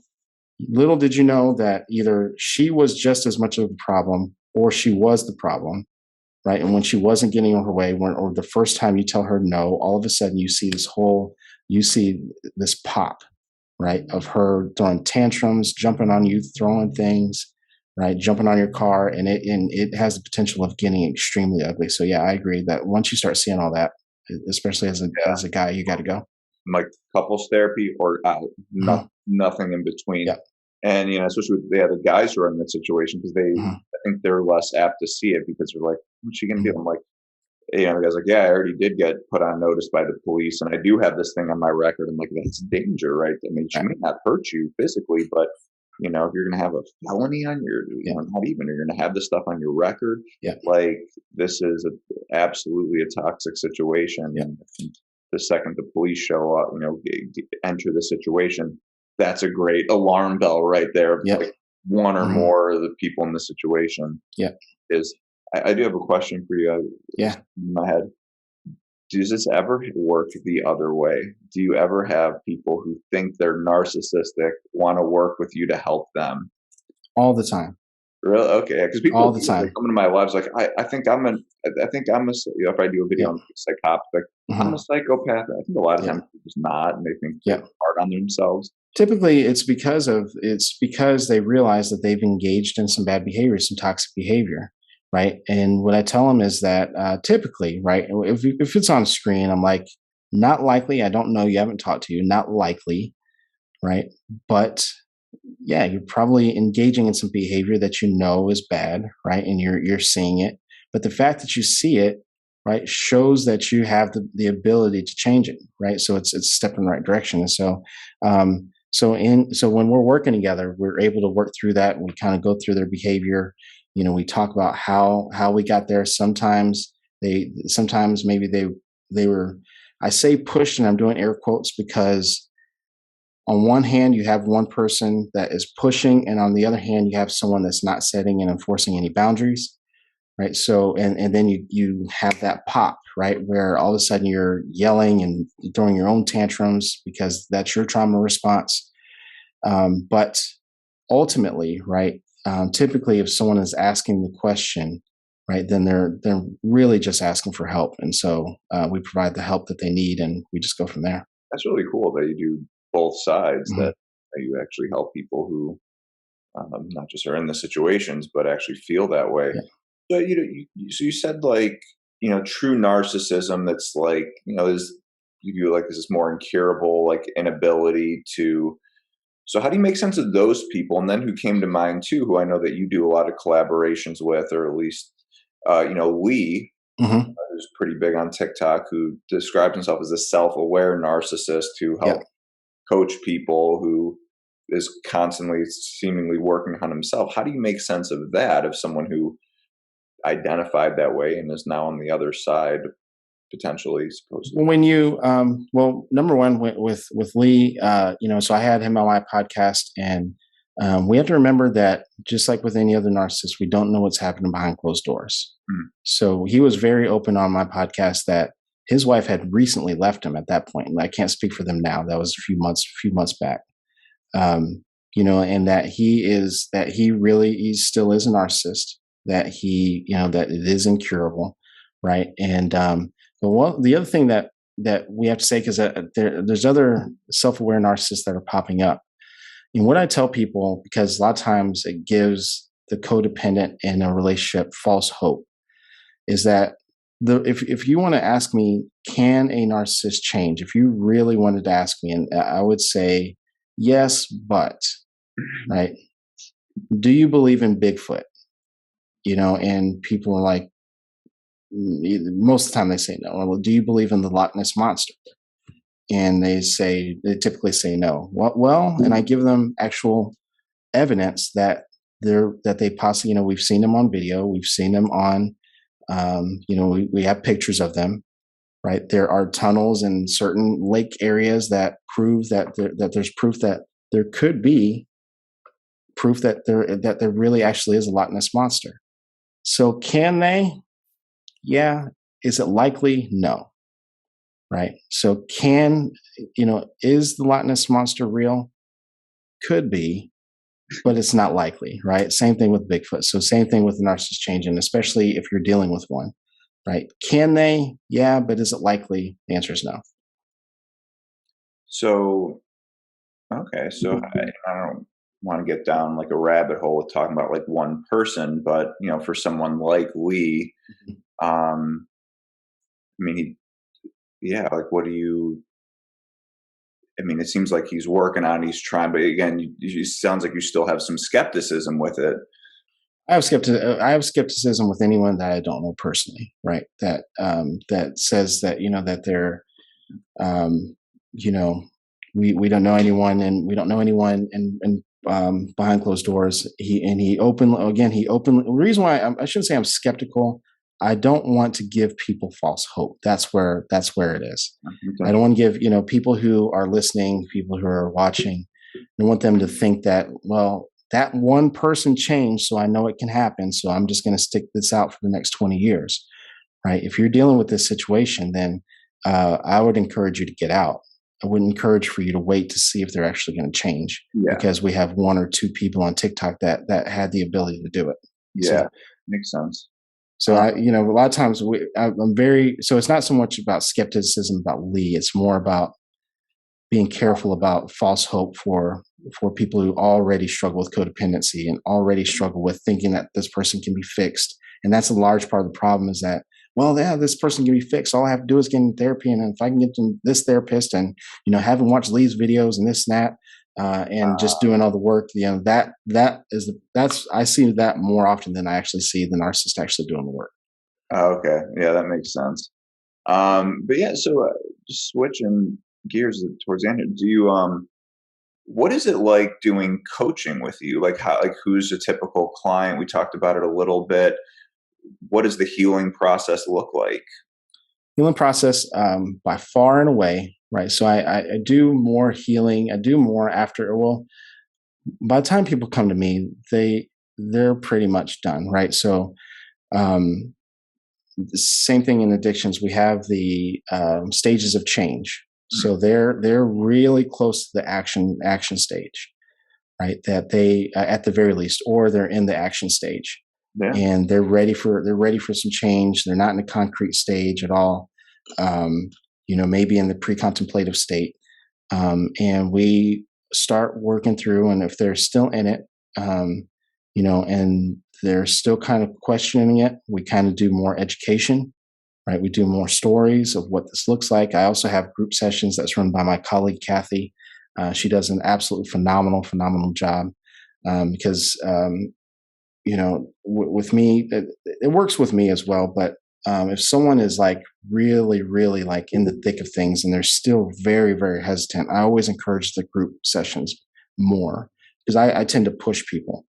little did you know that either she was just as much of a problem, or she was the problem, right? And when she wasn't getting her way, or the first time you tell her no, all of a sudden you see this pop, right, of her throwing tantrums, jumping on you, throwing things, right, jumping on your car, and it has the potential of getting extremely ugly. So yeah, I agree that once you start seeing all that, especially yeah, as a guy, you got to go. like couples therapy or out, Hmm. nothing in between. Yeah. And especially with the other guys who are in that situation, because Hmm. I think they're less apt to see it because they're like, "What's she gonna do?" Hmm. I'm like, the guy's like, "Yeah, I already did get put on notice by the police, and I do have this thing on my record." I'm like, "That's danger, right? I mean, she Right. may not hurt you physically, but if you're gonna have a felony on your, Yeah. not even, you're gonna have this stuff on your record, Yeah. like this is absolutely a toxic situation." Yeah. And the second the police show up, enter the situation, that's a great alarm bell right there. Of Yeah. like one or Hmm. more of the people in the situation Yeah. is. I do have a question for you. Yeah. In my head, does this ever work the other way? Do you ever have people who think they're narcissistic want to work with you to help them? All the time. Really? Okay. Because people all the they time. come into my lives like, I think I'm a, if I do a video Yeah. on psychopath, like, I'm a Hmm. psychopath. I think a lot of Yeah. times they're just not, and they think they're Yeah. hard on themselves. Typically, it's because they realize that they've engaged in some bad behavior, some toxic behavior, right? And what I tell them is that typically, right, if it's on screen, I'm like, not likely. I don't know. You haven't talked to you. Not likely, right? But yeah, you're probably engaging in some behavior that you know is bad, right? And you're seeing it. But the fact that you see it, right, shows that you have the ability to change it, right? So it's a step in the right direction. And so when we're working together, we're able to work through that. We kind of go through their behavior. We talk about how we got there. Sometimes maybe they were, I say pushed, and I'm doing air quotes because on one hand you have one person that is pushing, and on the other hand you have someone that's not setting and enforcing any boundaries, right? So and then you have that pop, right, where all of a sudden you're yelling and throwing your own tantrums because that's your trauma response. But ultimately, right, typically if someone is asking the question, right, then they're really just asking for help, and so we provide the help that they need, and we just go from there. That's really cool that you do both sides. Hmm. That you actually help people who not just are in the situations, but actually feel that way. Yeah. So so you said like true narcissism. That's like is you view like this is more incurable, like inability to. So how do you make sense of those people? And then who came to mind too, who I know that you do a lot of collaborations with, or at least Lee, Hmm. who's pretty big on TikTok, who describes himself as a self-aware narcissist who Yeah. helps coach people, who is constantly seemingly working on himself. How do you make sense of that, of someone who identified that way and is now on the other side, potentially, supposedly? When you well, number one, with Lee, so I had him on my podcast, and we have to remember that just like with any other narcissist, we don't know what's happening behind closed doors. Mm. So he was very open on my podcast that his wife had recently left him at that point, and I can't speak for them now. That was a few months back. And that he really he still is a narcissist. That that it is incurable, right? And but the other thing that we have to say, because there's other self-aware narcissists that are popping up. And what I tell people, because a lot of times it gives the codependent in a relationship false hope, is that if you want to ask me, can a narcissist change? If you really wanted to ask me, and I would say yes, but right. Do you believe in Bigfoot? And people are like, most of the time they say no. Well, do you believe in the Loch Ness monster? And they typically say no. Well, and I give them actual evidence that they possibly, we've seen them on video, we've seen them on, we have pictures of them, right? There are tunnels in certain lake areas that prove that there's proof that there could be proof that there really actually is a Loch Ness monster. So can they? Yeah. Is it likely? No. Right. So is the Loch Ness monster real? Could be, but it's not likely, right? Same thing with Bigfoot. So same thing with the narcissist changing, especially if you're dealing with one, right? Can they? Yeah, but is it likely? The answer is no. So okay, so I don't want to get down like a rabbit hole with talking about like one person, but for someone like Lee, um, I mean, yeah, like what do you? I mean, it seems like he's working on, he's trying, but again, it sounds like you still have some skepticism with it. I have skepticism with anyone that I don't know personally, right? That says that that they're um, you know we don't know anyone, and we don't know anyone, and behind closed doors. He openly. The reason why I shouldn't say I'm skeptical. I don't want to give people false hope. That's where it is. I Okay. don't want to give people who are listening, people who are watching. I want them to think that, well, that one person changed, so I know it can happen. So I'm just going to stick this out for the next 20 years, right? If you're dealing with this situation, then I would encourage you to get out. I wouldn't encourage for you to wait to see if they're actually going to change, Yeah. because we have one or two people on TikTok that had the ability to do it. Yeah. See? Makes sense. So a lot of times I'm very, so it's not so much about skepticism about Lee. It's more about being careful about false hope for people who already struggle with codependency and already struggle with thinking that this person can be fixed. And that's a large part of the problem, is that, well, yeah, this person can be fixed. All I have to do is get in therapy. And if I can get to this therapist and, having watched Lee's videos and this and that, and just doing all the work, that's I see that more often than I actually see the narcissist actually doing the work. Okay. Yeah, that makes sense. But yeah, so just switching gears towards the end here, do you what is it like doing coaching with you? Like who's a typical client? We talked about it a little bit. What does the healing process look like? Healing process, by far and away, right? So I do more healing. I do more after. Well, by the time people come to me, they're pretty much done, right? So um, the same thing in addictions. We have the stages of change. So they're really close to the action stage, right? That they at the very least, or they're in the action stage, Yeah. and they're ready for some change. They're not in a concrete stage at all. Maybe in the pre-contemplative state, and we start working through. And if they're still in it, and they're still kind of questioning it, we kind of do more education. Right, we do more stories of what this looks like. I also have group sessions that's run by my colleague Kathy. She does an absolutely phenomenal job, because with me, it works with me as well. But if someone is like really like in the thick of things and they're still very, very hesitant, I always encourage the group sessions more, because I tend to push people.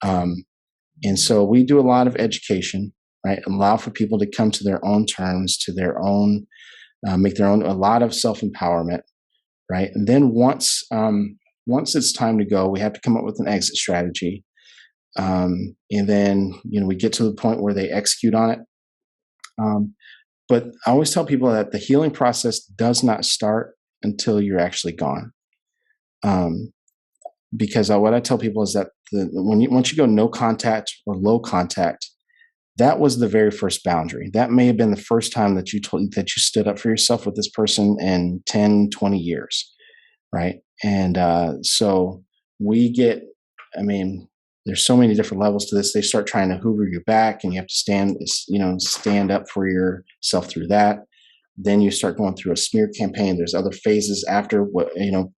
And so we do a lot of education, right? Allow for people to come to their own terms, to their own, make their own, a lot of self-empowerment, right? And then once it's time to go, we have to come up with an exit strategy. And then, we get to the point where they execute on it. But I always tell people that the healing process does not start until you're actually gone. Because what I tell people is that once you go no contact or low contact, that was the very first boundary. That may have been the first time that you stood up for yourself with this person in 10, 20 years, right? And so we get, there's so many different levels to this. They start trying to hoover you back, and you have to stand up for yourself through that. Then you start going through a smear campaign. There's other phases after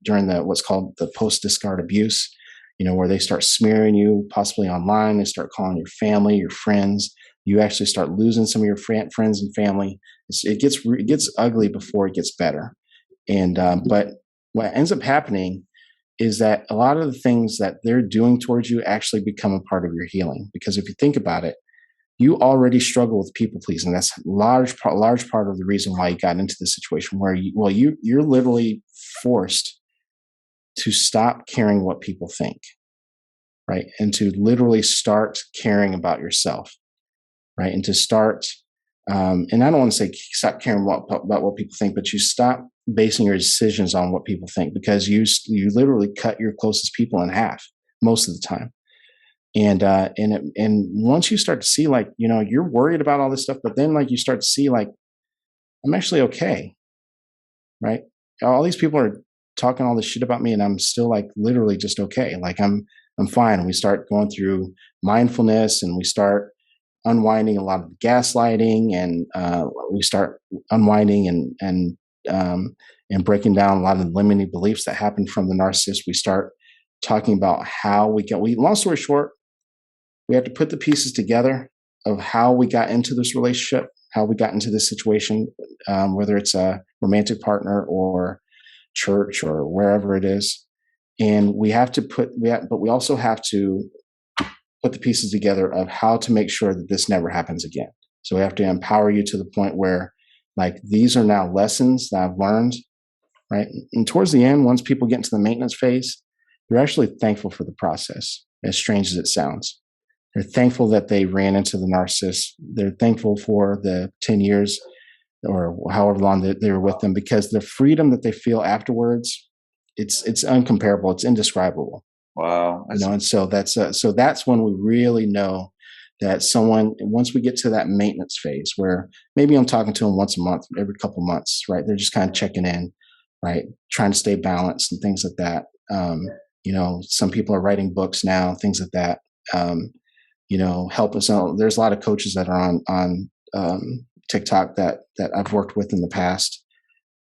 during what's called the post-discard abuse, where they start smearing you possibly online. They start calling your family, your friends. You actually start losing some of your friends and family. It gets ugly before it gets better. And but what ends up happening is that a lot of the things that they're doing towards you actually become a part of your healing. Because if you think about it, you already struggle with people pleasing. That's a large part of the reason why you got into this situation where you're literally forced to stop caring what people think, right? And to literally start caring about yourself, right? And to start, and I don't want to say stop caring about what people think, but you stop basing your decisions on what people think, because you literally cut your closest people in half most of the time. And once you start to see, like, you're worried about all this stuff, but then like you start to see, like, I'm actually okay, right? All these people are talking all this shit about me, and I'm still like literally just okay. Like I'm fine. And we start going through mindfulness, and we start unwinding a lot of gaslighting, and we start unwinding and breaking down a lot of the limiting beliefs that happen from the narcissist. We start talking about how long story short, we have to put the pieces together of how we got into this relationship, how we got into this situation, whether it's a romantic partner or church or wherever it is. And we also have to put the pieces together of how to make sure that this never happens again. So we have to empower you to the point where, like, these are now lessons that I've learned, right? And towards the end, once people get into the maintenance phase, you're actually thankful for the process, as strange as it sounds. They're thankful that they ran into the narcissist. They're thankful for the 10 years or however long they were with them, because the freedom that they feel afterwards, it's uncomparable. It's indescribable. Wow. And so that's when we really know that someone, once we get to that maintenance phase where maybe I'm talking to them once a month, every couple months, right? They're just kind of checking in, right? Trying to stay balanced and things like that. Some people are writing books now, things like that. Help us out. There's a lot of coaches that are TikTok that I've worked with in the past.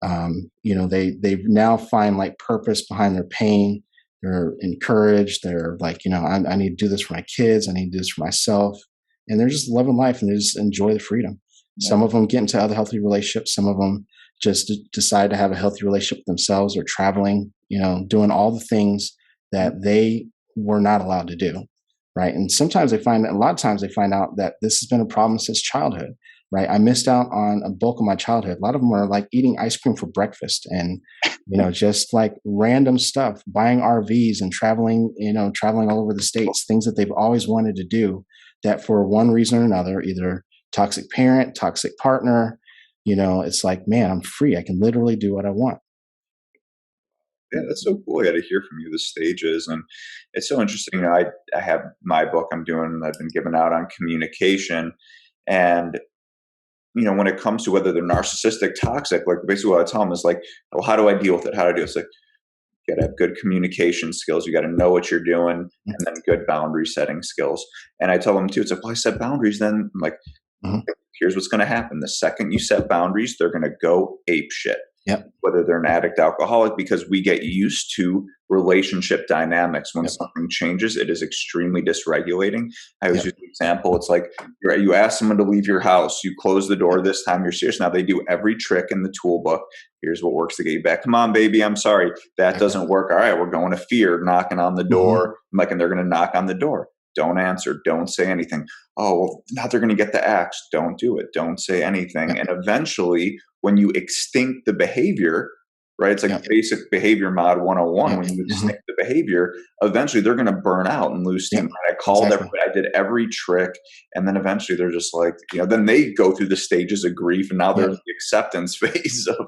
They now find like purpose behind their pain. They're encouraged. They're like, I need to do this for my kids. I need to do this for myself. And they're just loving life and they just enjoy the freedom. Yeah. Some of them get into other healthy relationships. Some of them just decide to have a healthy relationship with themselves, or traveling, doing all the things that they were not allowed to do. Right. And sometimes a lot of times they find out that this has been a problem since childhood. Right. I missed out on a bulk of my childhood. A lot of them are like eating ice cream for breakfast and, just like random stuff, buying RVs and traveling all over the States, things that they've always wanted to do that for one reason or another, either toxic parent, toxic partner, it's like, man, I'm free. I can literally do what I want. Yeah, that's so cool. I got to hear from you the stages, and it's so interesting. I have my book I've been giving out on communication, and when it comes to whether they're narcissistic, toxic, like basically what I tell them is like, well, how do I deal with it? How do I do it? It's like, you got to have good communication skills. You got to know what you're doing, and then good boundary setting skills. And I tell them too, it's like, well, I set boundaries. Then I'm like, here's what's going to happen. The second you set boundaries, they're going to go ape shit. Yep. Whether they're an addict, alcoholic, because we get used to relationship dynamics. When something changes, it is extremely dysregulating. I always use an example. It's like you ask someone to leave your house, you close the door. This time you're serious. Now they do every trick in the toolbook. Here's what works to get you back. Come on, baby. I'm sorry. That doesn't work. All right, we're going to fear, knocking on the door. And they're going to knock on the door. Don't answer. Don't say anything. Oh, well, now they're going to get the axe. Don't do it. Don't say anything. And eventually, when you extinct the behavior, right? It's like basic behavior mod 101. When you extinct the behavior, eventually they're going to burn out and lose steam. I called everybody. I did every trick. And then eventually they're just like, then they go through the stages of grief. And now there's the acceptance phase of,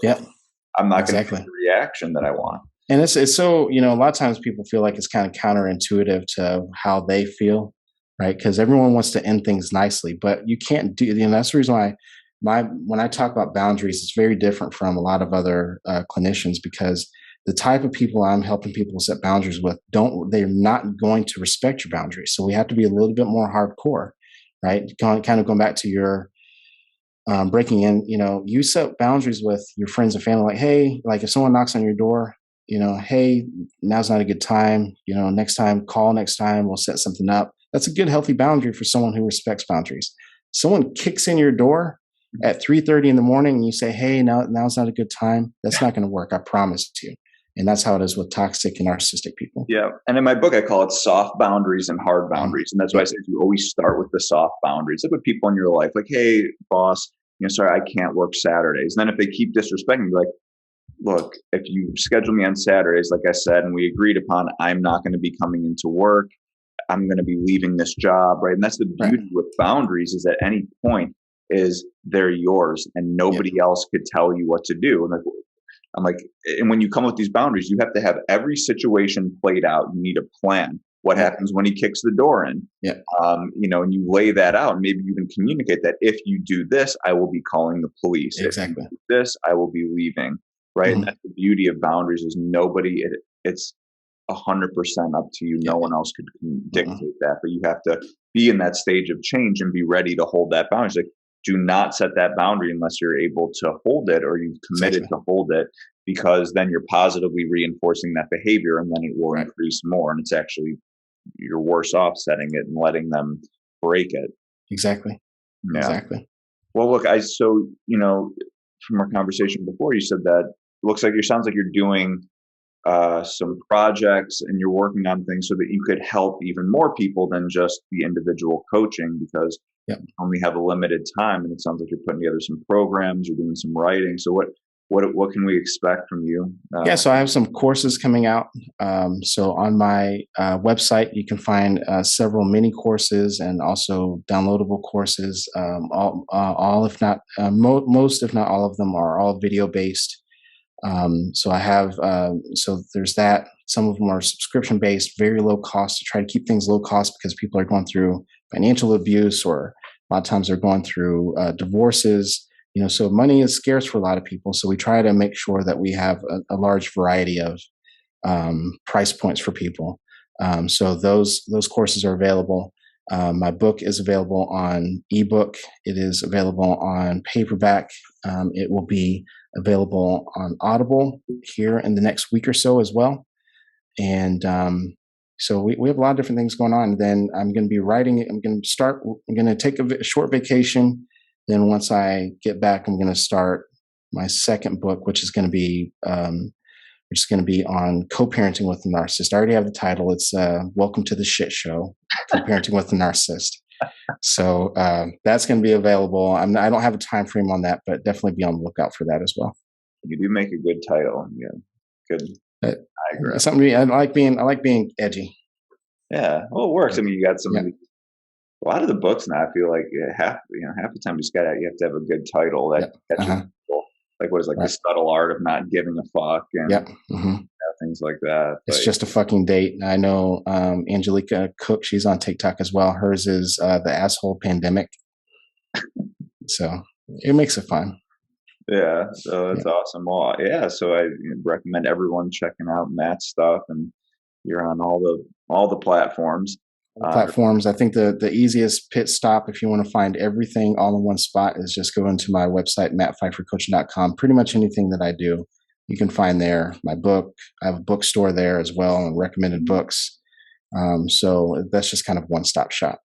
I'm not going to get the reaction that I want. And it's so, a lot of times people feel like it's kind of counterintuitive to how they feel, right? Because everyone wants to end things nicely, but you can't do, that's the reason why when I talk about boundaries, it's very different from a lot of other clinicians, because the type of people I'm helping people set boundaries with, they're not going to respect your boundaries. So we have to be a little bit more hardcore, right? Kind of going back to your breaking in, you set boundaries with your friends and family, like, hey, like if someone knocks on your door, hey, now's not a good time, next time, we'll set something up. That's a good, healthy boundary for someone who respects boundaries. Someone kicks in your door at 3:30 in the morning and you say, hey, now's not a good time. That's not going to work. I promise you. And that's how it is with toxic and narcissistic people. Yeah. And in my book, I call it soft boundaries and hard boundaries. And that's why I say you always start with the soft boundaries. Like with people in your life, like, hey, boss, sorry, I can't work Saturdays. And then if they keep disrespecting you, like, look, if you schedule me on Saturdays, like I said, and we agreed upon, I'm not going to be coming into work. I'm going to be leaving this job, right? And that's the beauty with boundaries, is at any point is they're yours and nobody else could tell you what to do. And I'm like, and when you come with these boundaries, you have to have every situation played out. You need a plan. What happens when he kicks the door in? And you lay that out, and maybe you can communicate that if you do this, I will be calling the police. Exactly. If you do this, I will be leaving. Right. And that's the beauty of boundaries, is it's 100% up to you. No one else could dictate that, but you have to be in that stage of change and be ready to hold that boundary. It's like, do not set that boundary unless you're able to hold it, or you've committed to hold it, because then you're positively reinforcing that behavior, and then it will increase more. And it's actually, you're worse off setting it and letting them break it. Exactly. Yeah. Exactly. Well, look, from our conversation before, you said that it looks like sounds like you're doing some projects and you're working on things so that you could help even more people than just the individual coaching, because you only have a limited time. And it sounds like you're putting together some programs, you're doing some writing. So what can we expect from you? So I have some courses coming out. So on my website, you can find several mini courses and also downloadable courses. All if not most, if not all of them, are all video based. So I have so there's that. Some of them are subscription based, very low cost, to try to keep things low cost because people are going through financial abuse, or a lot of times they're going through divorces. So money is scarce for a lot of people. So we try to make sure that we have a large variety of price points for people. So those courses are available. My book is available on ebook. It is available on paperback. It will be available on Audible here in the next week or so as well. And so we have a lot of different things going on. And then I'm going to be writing it. I'm going to take a short vacation. Then once I get back, I'm going to start my second book, which is going to be on co-parenting with a narcissist. I already have the title. It's Welcome to the Shit Show, Co-Parenting with a Narcissist. So that's going to be available. I don't have a time frame on that, but definitely be on the lookout for that as well. You do make a good title. Yeah, good. I agree. Something I like being edgy. Yeah, well, it works. I mean, you got some. Yeah. A lot of the books now, I feel like half the time you have to have a good title that catches people. Like what is the subtle art of not giving a fuck and things like that. It's just a fucking date. I know Angelica Cook, she's on TikTok as well. Hers is the asshole pandemic. So it makes it fun. Yeah, so that's awesome. Well, yeah, so I recommend everyone checking out Matt's stuff, and you're on all the platforms. I think the easiest pit stop, if you want to find everything all in one spot, is just go into my website, mattpfeiffercoaching.com. Pretty much anything that I do, you can find there. My book, I have a bookstore there as well, and recommended books. So that's just kind of one-stop shop.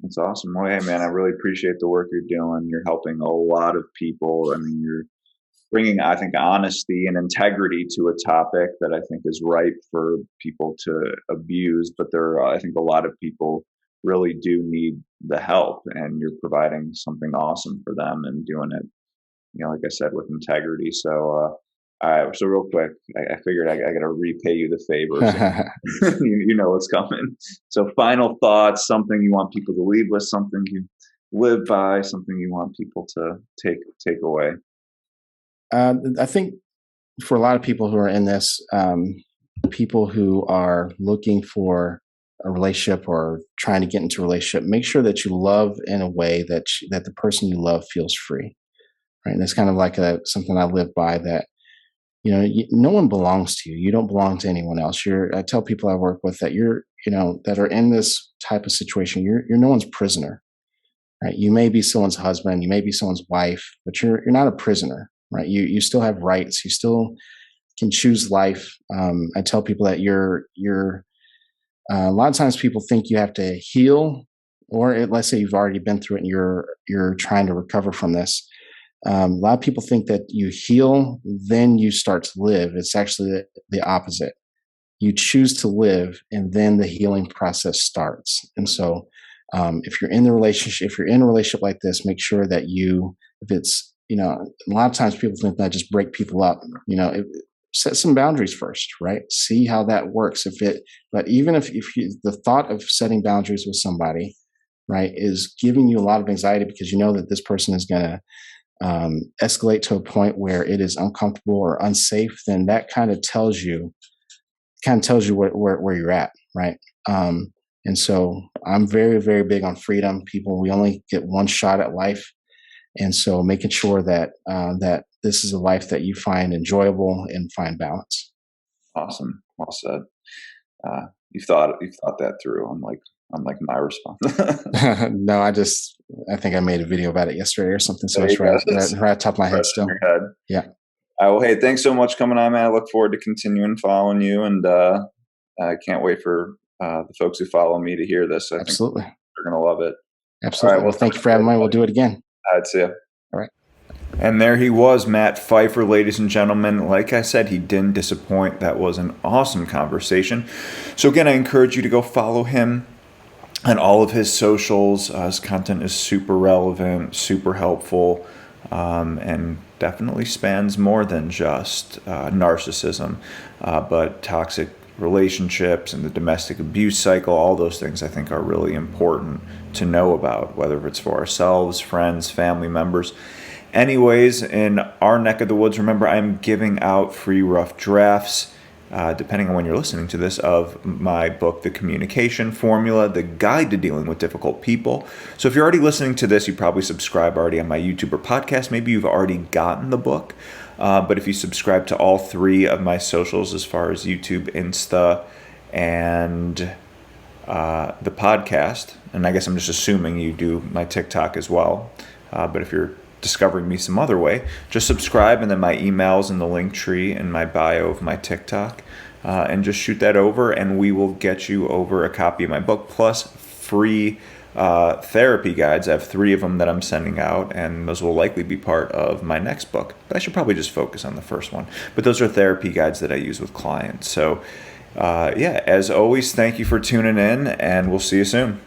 That's awesome. Well, hey, man, I really appreciate the work you're doing. You're helping a lot of people. I mean, you're bringing, I think, honesty and integrity to a topic that I think is ripe for people to abuse. But I think a lot of people really do need the help, and you're providing something awesome for them and doing it, like I said, with integrity. So, so real quick, I figured I got to repay you the favor. So you know what's coming. So final thoughts, something you want people to leave with, something you live by, something you want people to take away. I think for a lot of people who are in this, people who are looking for a relationship or trying to get into a relationship, make sure that you love in a way that the person you love feels free. Right. And it's kind of like something I live by, that, no one belongs to you. You don't belong to anyone else. I tell people I work with that that are in this type of situation, you're no one's prisoner. Right. You may be someone's husband, you may be someone's wife, but you're not a prisoner. Right. You still have rights. You still can choose life. I tell people that you're a lot of times people think you have to heal, or let's say you've already been through it and you're trying to recover from this. A lot of people think that you heal, then you start to live. It's actually the opposite. You choose to live, and then the healing process starts. And so if you're in a relationship like this, make sure that if it's, a lot of times people think that just break people up, set some boundaries first, right? See how that works. But even if the thought of setting boundaries with somebody, right, is giving you a lot of anxiety because you know that this person is going to escalate to a point where it is uncomfortable or unsafe, then that kind of tells you where you're at, right? And so I'm very, very big on freedom. People, we only get one shot at life. And so making sure that that this is a life that you find enjoyable and find balance. Awesome. Well said. You've thought that through, unlike my response. No, I think I made a video about it yesterday or something. So it's right at the top of my head still. Head. Yeah. Well, hey, thanks so much for coming on, man. I look forward to continuing following you, and I can't wait for the folks who follow me to hear this. Absolutely. think they're going to love it. Absolutely. All right, well, thank you for having me. We'll do it again. I'd see you. All right. And there he was, Matt Pfeiffer, ladies and gentlemen. Like I said, he didn't disappoint. That was an awesome conversation. So again, I encourage you to go follow him on all of his socials. His content is super relevant, super helpful, and definitely spans more than just narcissism, but toxic relationships and the domestic abuse cycle, all those things I think are really important to know about, whether it's for ourselves, friends, family members. Anyways, in our neck of the woods, remember, I'm giving out free rough drafts, depending on when you're listening to this, of my book, The Communication Formula, the guide to dealing with difficult people. So if you're already listening to this, you probably subscribe already on my YouTube or podcast. Maybe you've already gotten the book. But if you subscribe to all three of my socials, as far as YouTube, Insta, and the podcast, and I guess I'm just assuming you do my TikTok as well. But if you're discovering me some other way, just subscribe, and then my email's in the link tree in my bio of my TikTok, and just shoot that over, and we will get you over a copy of my book, plus free therapy guides. I have 3 of them that I'm sending out, and those will likely be part of my next book, but I should probably just focus on the first one. But those are therapy guides that I use with clients. So as always, thank you for tuning in, and we'll see you soon.